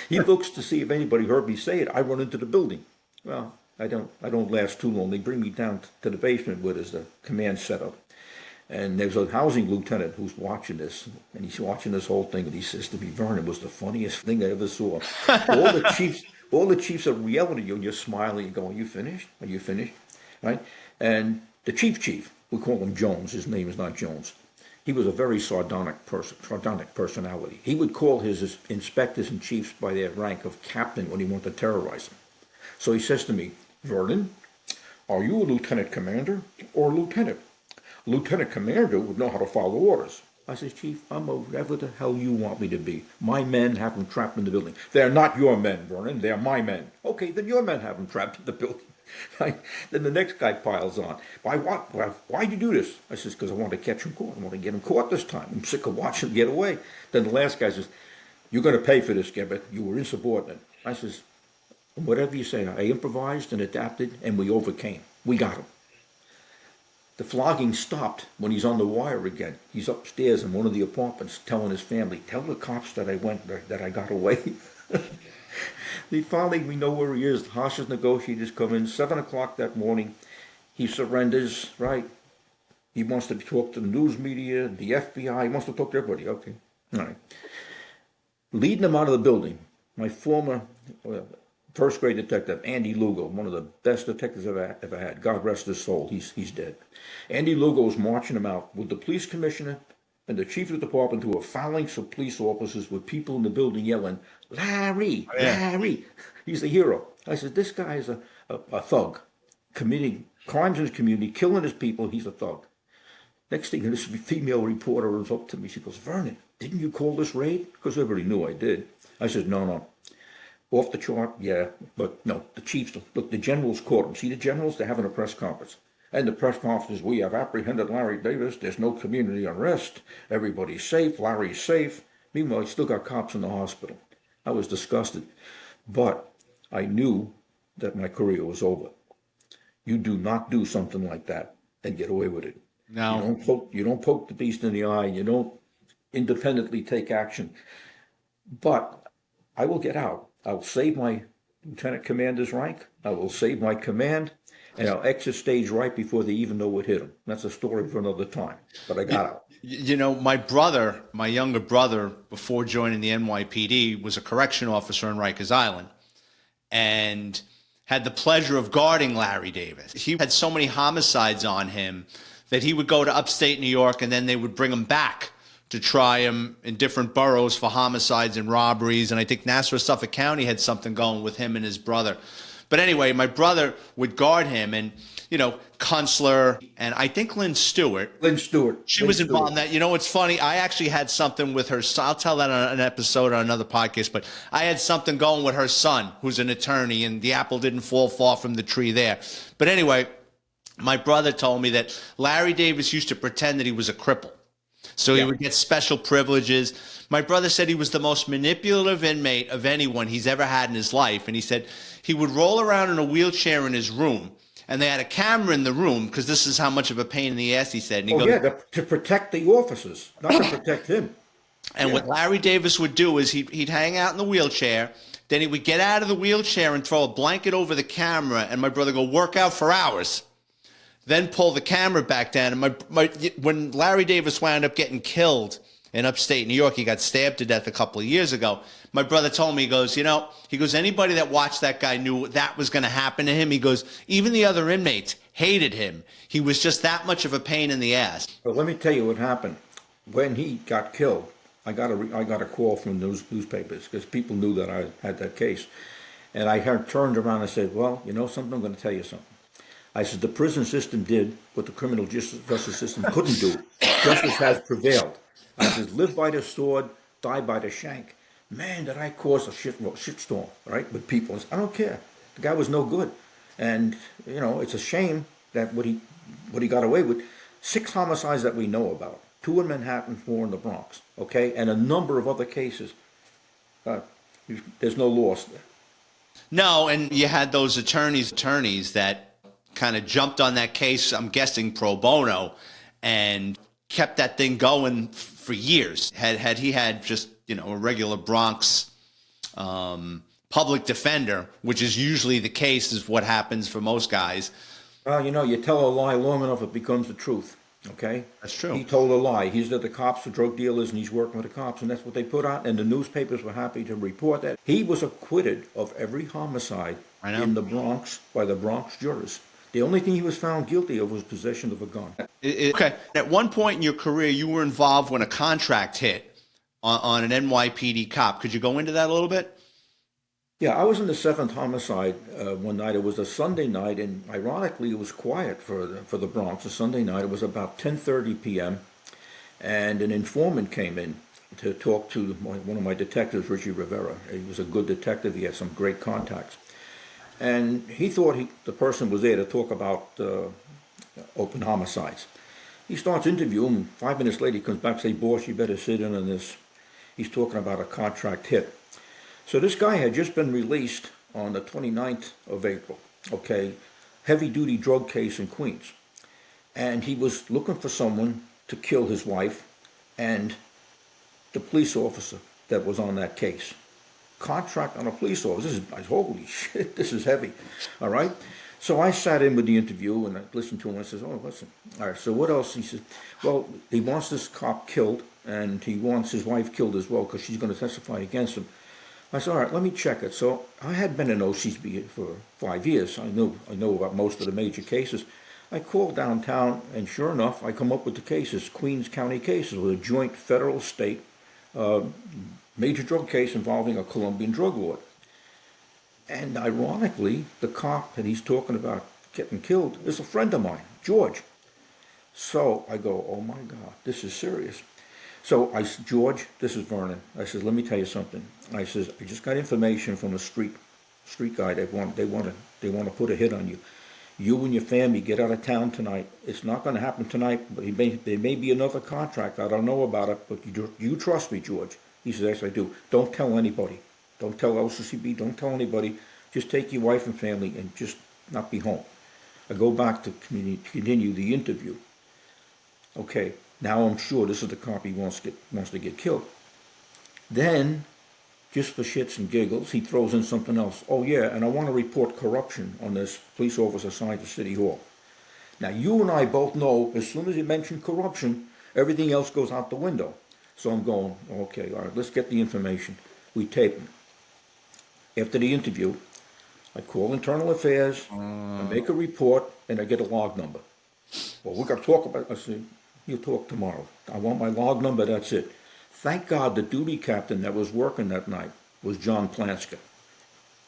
He looks to see if anybody heard me say it. I run into the building. Well, I don't last too long. They bring me down to the basement where there's the command setup. And there's a housing lieutenant who's watching this, and he's watching this whole thing, and he says to me, Vernon, it was the funniest thing I ever saw. All the chiefs are yelling at you, and you're smiling and going, are you finished? Are you finished? Right? And the chief, we call him Jones, his name is not Jones. He was a very sardonic personality. He would call his inspectors and chiefs by their rank of captain when he wanted to terrorize them. So he says to me, Vernon, are you a lieutenant commander or a lieutenant? A lieutenant commander would know how to follow orders. I says, Chief, I'm whatever the hell you want me to be. My men have them trapped in the building. They're not your men, Vernon. They're my men. Okay, then your men have them trapped in the building. Right? Then the next guy piles on. Why what? Why'd you do this? I says, because I want to catch him caught. I want to get him caught this time. I'm sick of watching him get away. Then the last guy says, you're going to pay for this, Geberth. You were insubordinate. I says, whatever you say. I improvised and adapted, and we overcame. We got him. The flogging stopped when he's on the wire again. He's upstairs in one of the apartments telling his family, tell the cops that I got away. Finally, we know where he is. The hostage negotiators come in, 7 o'clock that morning. He surrenders, right? He wants to talk to the news media, the FBI. He wants to talk to everybody. Okay, all right. Leading him out of the building, my former first grade detective, Andy Lugo, one of the best detectives I've ever had. God rest his soul. He's dead. Andy Lugo was marching him out with the police commissioner and the chief of the department, who were phalanx of police officers with people in the building yelling, Larry, Larry. He's the hero. I said, this guy is a thug, committing crimes in his community, killing his people. He's a thug. Next thing, this female reporter runs up to me. She goes, Vernon, didn't you call this raid? Because everybody knew I did. I said, no. Off the chart, yeah, but no, the chiefs, look, the generals caught him. See the generals? They're having a press conference. And the press conference is, we have apprehended Larry Davis. There's no community unrest. Everybody's safe. Larry's safe. Meanwhile, he still got cops in the hospital. I was disgusted. But I knew that my career was over. You do not do something like that and get away with it. No. You don't poke the beast in the eye. You don't independently take action. But I will get out. I'll save my lieutenant commander's rank. I will save my command. And I'll exit stage right before they even know what hit them. That's a story for another time. But I got out. You know, my younger brother, before joining the NYPD, was a correction officer in Rikers Island and had the pleasure of guarding Larry Davis. He had so many homicides on him that he would go to upstate New York, and then they would bring him back to try him in different boroughs for homicides and robberies. And I think Nassau, Suffolk County had something going with him and his brother. But anyway, my brother would guard him, and, you know, Kunstler, and I think Lynn Stewart. She was involved in that. You know, it's funny. I actually had something with her son. I'll tell that on an episode on another podcast, but I had something going with her son, who's an attorney, and the apple didn't fall far from the tree there. But anyway, my brother told me that Larry Davis used to pretend that he was a cripple. So he would get special privileges. My brother said he was the most manipulative inmate of anyone he's ever had in his life. And he said he would roll around in a wheelchair in his room, and they had a camera in the room because this is how much of a pain in the ass, he said. And he goes, to protect the officers, not to protect him. And Yeah. what Larry Davis would do is he'd hang out in the wheelchair. Then he would get out of the wheelchair and throw a blanket over the camera, and my brother go work out for hours. Then pull the camera back down. And when Larry Davis wound up getting killed in upstate New York, he got stabbed to death a couple of years ago. My brother told me, he goes, anybody that watched that guy knew that was going to happen to him. He goes, even the other inmates hated him. He was just that much of a pain in the ass. But let me tell you what happened. When he got killed, I got a call from newspapers because people knew that I had that case. And I turned around and said, well, you know something, I'm going to tell you something. I said, the prison system did what the criminal justice system couldn't do. Justice has prevailed. I said, live by the sword, die by the shank. Man, did I cause a shitstorm, right, with people. I said, I don't care. The guy was no good. And, it's a shame that what he got away with. 6 homicides that we know about. 2 in Manhattan, 4 in the Bronx, okay? And a number of other cases. There's no loss there. No, and you had those attorneys that kind of jumped on that case, I'm guessing pro bono, and kept that thing going for years. Had he had just, a regular Bronx public defender, which is usually the case, is what happens for most guys. Well, you tell a lie long enough, it becomes the truth. Okay? That's true. He told a lie. He's that the cops are drug dealers and he's working with the cops, and that's what they put out, and the newspapers were happy to report that. He was acquitted of every homicide in the Bronx by the Bronx jurors. The only thing he was found guilty of was possession of a gun. Okay. At one point in your career, you were involved when a contract hit on an NYPD cop. Could you go into that a little bit? Yeah, I was in the 7th homicide one night. It was a Sunday night, and ironically, it was quiet for the Bronx. A Sunday night. It was about 10:30 p.m., and an informant came in to talk to one of my detectives, Richie Rivera. He was a good detective. He had some great contacts, and he thought the person was there to talk about open homicides. He starts interviewing him. 5 minutes later, he comes back and says, "Boss, you better sit in on this." He's talking about a contract hit. So this guy had just been released on the 29th of April, okay, heavy-duty drug case in Queens. And he was looking for someone to kill his wife and the police officer that was on that case. Contract on a police officer. Holy shit, this is heavy, all right? So I sat in with the interview and I listened to him and I said, oh, listen, all right, so what else? He said, well, he wants this cop killed and he wants his wife killed as well because she's going to testify against him. I said, all right, let me check it. So I had been in OCB for 5 years. I know about most of the major cases. I called downtown, and sure enough, I come up with the cases, Queens County cases, with a joint federal-state major drug case involving a Colombian drug lord. And ironically, the cop that he's talking about getting killed is a friend of mine, George. So I go, oh my God, this is serious. So I said, George, this is Vernon. I said, let me tell you something. I says, I just got information from a street guy. They want to put a hit on you. You and your family get out of town tonight. It's not going to happen tonight, but there may be another contract. I don't know about it, but you trust me, George. He says, yes, I do. Don't tell anybody. Don't tell LCCB. Don't tell anybody. Just take your wife and family and just not be home. I go back to continue the interview. Okay. Now I'm sure this is the cop he wants to get killed. Then, just for shits and giggles, he throws in something else. Oh yeah, and I want to report corruption on this police officer assigned to City Hall. Now you and I both know as soon as you mention corruption, everything else goes out the window. So I'm going, okay, all right, let's get the information. We tape him. After the interview, I call Internal Affairs, I make a report, and I get a log number. Well, we're going to talk about it. I said, you'll talk tomorrow. I want my log number, that's it. Thank God the duty captain that was working that night was John Planska.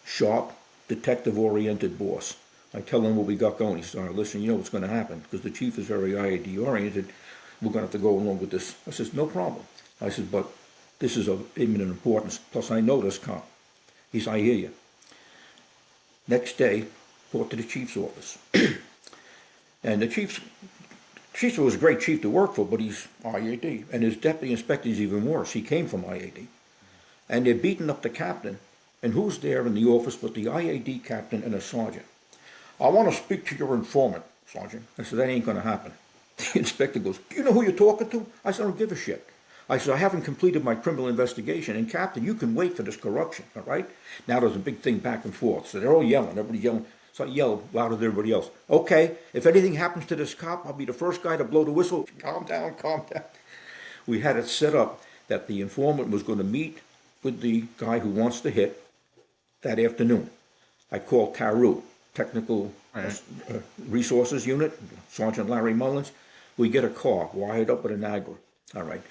Sharp, detective-oriented boss. I tell him what we got going. He said, all right, listen, you know what's going to happen, because the chief is very IAD-oriented. We're going to have to go along with this. I says, no problem. I said, but this is of imminent importance. Plus, I know this cop. He said, I hear you. Next day, brought to the chief's office. And the chief was a great chief to work for, but he's IAD. And his deputy inspector is even worse. He came from IAD. And they're beating up the captain. And who's there in the office but the IAD captain and a sergeant? I want to speak to your informant, Sergeant. I said, that ain't going to happen. The inspector goes, do you know who you're talking to? I said, I don't give a shit. I said, I haven't completed my criminal investigation. And Captain, you can wait for this corruption, all right? Now there's a big thing back and forth. So they're all yelling, everybody yelling. So I yelled louder than everybody else. Okay, if anything happens to this cop, I'll be the first guy to blow the whistle. Calm down, calm down. We had it set up that the informant was going to meet with the guy who wants to hit that afternoon. I called TARU, Technical Resources Unit, Sergeant Larry Mullins. We get a car wired up with an Niagara. All right.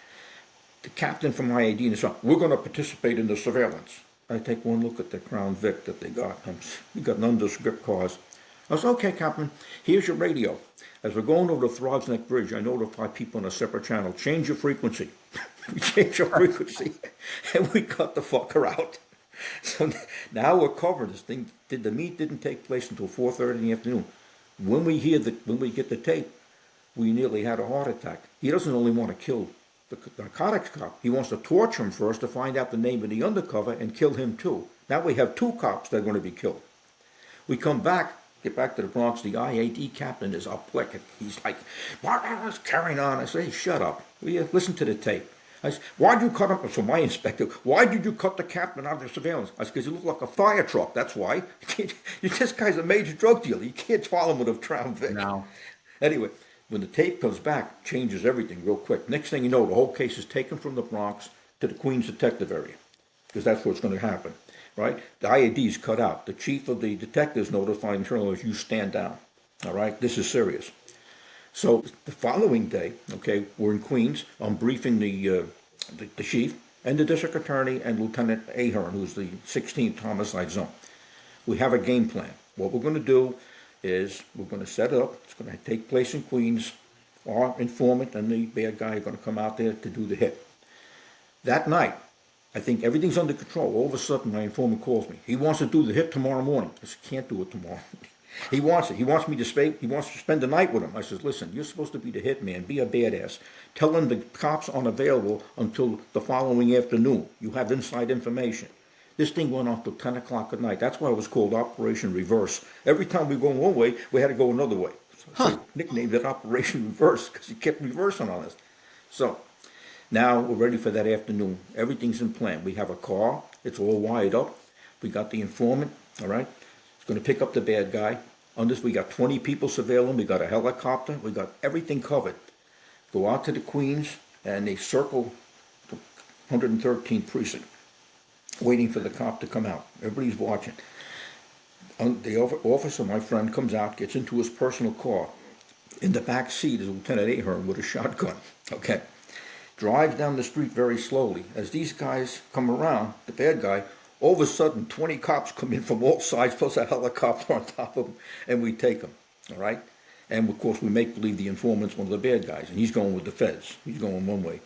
The captain from IAD and said, we're going to participate in the surveillance. I take one look at the Crown Vic that they got. We got nondescript cars. I said, okay, Captain, here's your radio. As we're going over the Throgs Neck Bridge, I notify people on a separate channel, change your frequency. We changed our frequency, and we cut the fucker out. So now we're covered. This thing, the meet didn't take place until 4:30 in the afternoon. When we get the tape, we nearly had a heart attack. He doesn't only want to kill the narcotics cop. He wants to torture him first to find out the name of the undercover and kill him too. Now we have two cops that are going to be killed. We come back, get back to the Bronx. The IAD captain is up like he's like, "What's carrying on?" I say, hey, "Shut up. Listen to the tape." I said, "Why'd you cut him?" So my inspector, "Why did you cut the captain out of the surveillance?" I said, "Because he looked like a fire truck. That's why. This guy's a major drug dealer. You can't swallow him with a Crown Vic." No. Anyway, when the tape comes back, changes everything real quick. Next thing you know, the whole case is taken from the Bronx to the Queens detective area, because that's what's going to happen, right? The IAD is cut out. The chief of the detectives notified internal as you stand down, all right? This is serious. So the following day, okay, we're in Queens. I'm briefing the chief and the district attorney and Lieutenant Ahern, who's the 16th homicide zone. We have a game plan. What we're going to do is we're going to set it up. It's going to take place in Queens. Our informant and the bad guy are going to come out there to do the hit. That night, I think everything's under control. All of a sudden, my informant calls me. He wants to do the hit tomorrow morning. I said, can't do it tomorrow. He wants it. He wants to spend the night with him. I says, listen, you're supposed to be the hitman. Be a badass. Tell him the cops aren't available until the following afternoon. You have inside information. This thing went on till 10 o'clock at night. That's why it was called Operation Reverse. Every time we go one way, we had to go another way. So we nicknamed it Operation Reverse because he kept reversing on us. So now we're ready for that afternoon. Everything's in plan. We have a car. It's all wired up. We got the informant, all right? It's going to pick up the bad guy. On this, we got 20 people surveilling. We got a helicopter. We got everything covered. Go out to the Queens, and they circle the 113th precinct, waiting for the cop to come out. Everybody's watching. The officer, my friend, comes out, gets into his personal car. In the back seat is Lieutenant Ahern with a shotgun. Okay. Drives down the street very slowly. As these guys come around, the bad guy, all of a sudden 20 cops come in from all sides, plus a helicopter on top of them, and we take them. All right? And of course we make believe the informant's one of the bad guys, and he's going with the feds. He's going one way.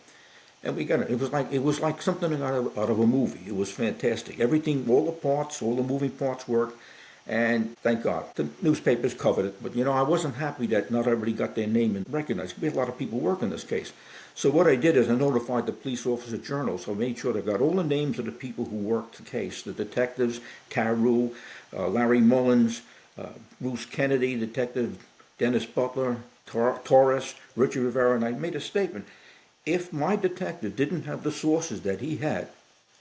And we got it. It was like something out of a movie. It was fantastic. Everything, all the parts, all the moving parts worked. And thank God, the newspapers covered it. But, I wasn't happy that not everybody got their name and recognized. We had a lot of people working this case. So what I did is I notified the police officer journal. So I made sure they got all the names of the people who worked the case. The detectives, TARU, Larry Mullins, Bruce Kennedy, Detective Dennis Butler, Torres, Richard Rivera. And I made a statement. If my detective didn't have the sources that he had,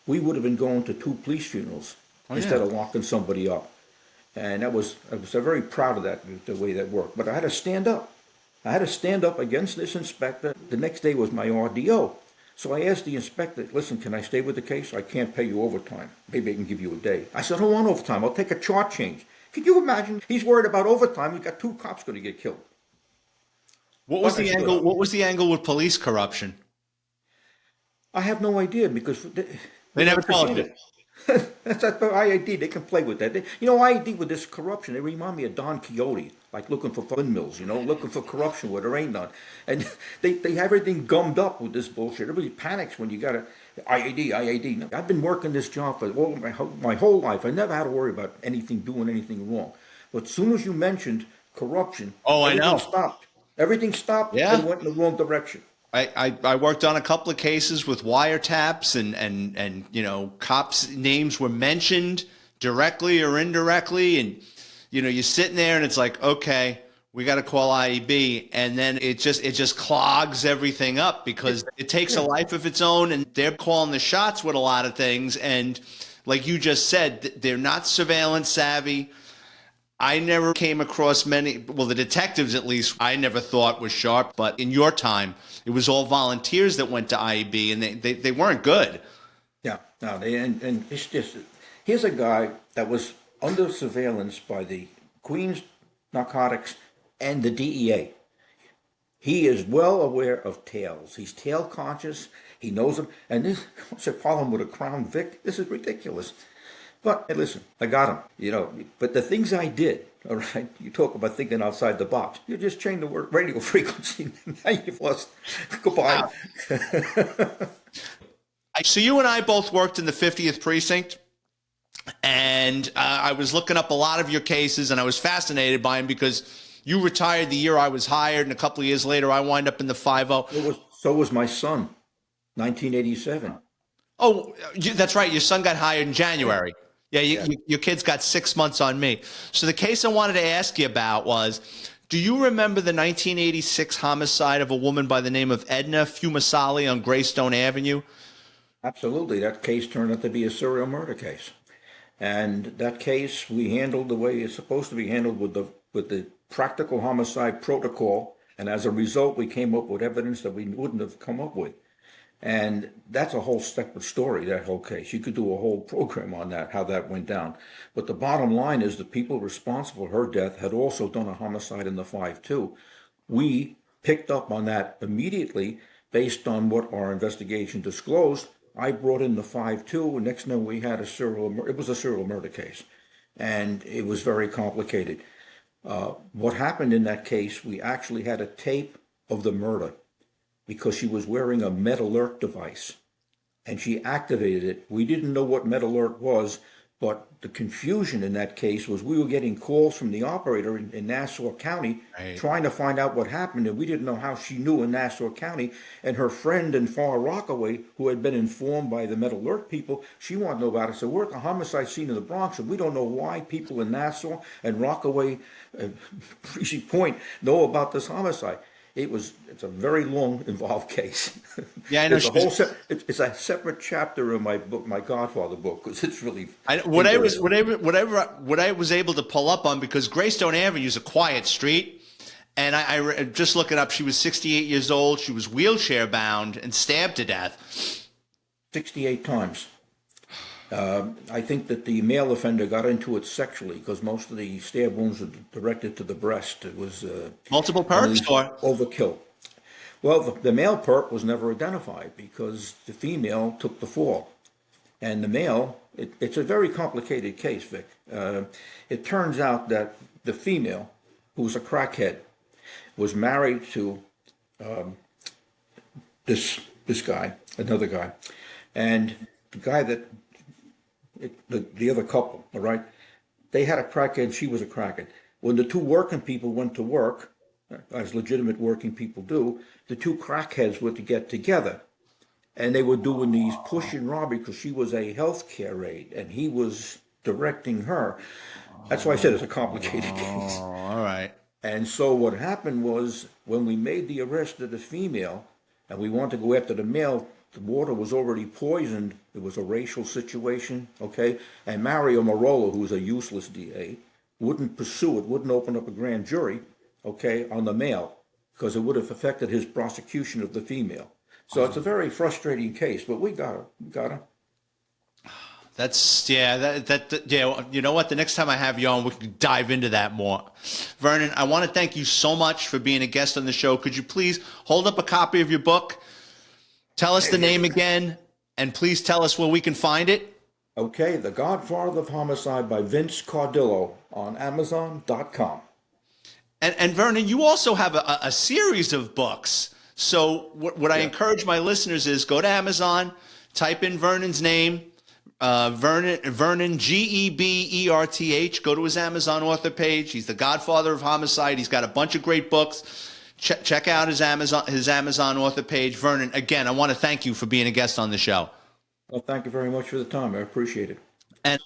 we would have been going to 2 police funerals instead of locking somebody up. And I was very proud of that, the way that worked. But I had to stand up. I had to stand up against this inspector. The next day was my RDO. So I asked the inspector, listen, can I stay with the case? I can't pay you overtime. Maybe I can give you a day. I said, I don't want overtime. I'll take a chart change. Can you imagine? He's worried about overtime. We've got 2 cops going to get killed. What was the angle? What was the angle with police corruption? I have no idea because They never told you. That's IAD. They can play with that. IAD with this corruption, they remind me of Don Quixote, like looking for windmills, looking for corruption where there ain't none. And they have everything gummed up with this bullshit. Everybody panics when you got a IAD. I've been working this job for my whole life. I never had to worry about doing anything wrong. But as soon as you mentioned corruption, I know. Stopped. Everything stopped and went in the wrong direction. I worked on a couple of cases with wiretaps and cops' names were mentioned directly or indirectly. And, you're sitting there and it's like, okay, we got to call IEB, and then it just clogs everything up because it takes a life of its own, and they're calling the shots with a lot of things. And like you just said, they're not surveillance savvy. I never came across many, well, the detectives at least, I never thought was sharp, but in your time, it was all volunteers that went to IEB, and they weren't good. Yeah, no, and it's just, here's a guy that was under surveillance by the Queens Narcotics and the DEA. He is well aware of tails. He's tail conscious. He knows them. And this, what's the problem with a Crown Vic? This is ridiculous. But hey, listen, I got him, But the things I did, all right, you talk about thinking outside the box. You just changed the word radio frequency. Now you've lost. Goodbye. So you and I both worked in the 50th precinct, and I was looking up a lot of your cases, and I was fascinated by them because you retired the year I was hired, and a couple of years later, I wind up in the 5-0. So was my son, 1987. Oh, that's right. Your son got hired in January. Yeah, your kid's got 6 months on me. So the case I wanted to ask you about was, do you remember the 1986 homicide of a woman by the name of Edna Fumasali on Greystone Avenue? Absolutely. That case turned out to be a serial murder case. And that case we handled the way it's supposed to be handled with the practical homicide protocol. And as a result, we came up with evidence that we wouldn't have come up with. And that's a whole separate story, that whole case. You could do a whole program on that, how that went down. But the bottom line is the people responsible for her death had also done a homicide in the 5-2. We picked up on that immediately based on what our investigation disclosed. I brought in the 5-2, and next thing we had it was a serial murder case. And it was very complicated. What happened in that case, we actually had a tape of the murder, because she was wearing a Med-Alert device, and she activated it. We didn't know what Med-Alert was, but the confusion in that case was we were getting calls from the operator in Nassau County trying to find out what happened, and we didn't know how she knew in Nassau County. And her friend in Far Rockaway, who had been informed by the Med-Alert people, she wanted to know about it. So we're at the homicide scene in the Bronx, and we don't know why people in Nassau and Rockaway, Precinct Point, know about this homicide. It's a very long, involved case. Yeah, I know. It's a separate chapter in my book, my Godfather book, because it's really. What I was able to pull up on, because Greystone Avenue is a quiet street, and I just looking up, she was 68 years old. She was wheelchair bound and stabbed to death 68 times. I think that the male offender got into it sexually because most of the stab wounds were directed to the breast. It was multiple perps or overkill. Well, the male perp was never identified because the female took the fall, and the male. It's a very complicated case, Vic. It turns out that the female, who was a crackhead, was married to this guy, another guy, and the guy that. The other couple, all right? They had a crackhead, she was a crackhead. When the two working people went to work, as legitimate working people do, the two crackheads were to get together. And they were doing these push and robbery because she was a healthcare aide and he was directing her. That's why I said it's a complicated case. All right. And so what happened was when we made the arrest of the female and we wanted to go after the male, the water was already poisoned. It was a racial situation, okay? And Mario Marolo, who was a useless DA, wouldn't pursue it, wouldn't open up a grand jury, okay, on the male, because it would have affected his prosecution of the female. So it's a very frustrating case, but we got her. We got her. Yeah. You know what? The next time I have you on, we can dive into that more. Vernon, I want to thank you so much for being a guest on the show. Could you please hold up a copy of your book? Tell us the name again, and please tell us where we can find it. Okay, The Godfather of Homicide by Vince Cardillo on Amazon.com. And Vernon, you also have a series of books. So what I encourage my listeners is go to Amazon, type in Vernon's name, Vernon, Geberth. Go to his Amazon author page. He's the Godfather of Homicide. He's got a bunch of great books. Check out his Amazon author page. Vernon, again, I want to thank you for being a guest on the show. Well, thank you very much for the time. I appreciate it. And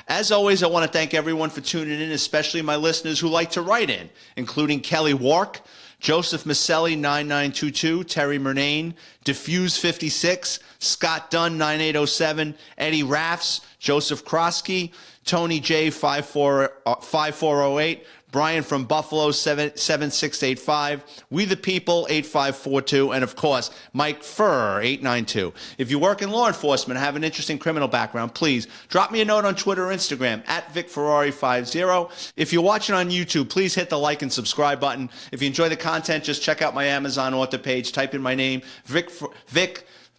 As always, I want to thank everyone for tuning in, especially my listeners who like to write in, including Kelly Wark, Joseph Maselli 9922, Terry Murnane, Diffuse 56, Scott Dunn 9807, Eddie Raffs, Joseph Krosky, Tony J 5408, Brian from Buffalo 7685, We the People 8542, and of course Mike Furr 892. If you work in law enforcement and have an interesting criminal background, please drop me a note on Twitter or Instagram at VicFerrari50. If you're watching on YouTube, please hit the like and subscribe button. If you enjoy the content, just check out my Amazon author page, type in my name, Vic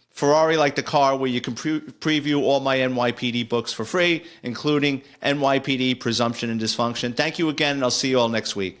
Ferrari like the car, where you can preview all my NYPD books for free, including NYPD Presumption and Dysfunction. Thank you again, and I'll see you all next week.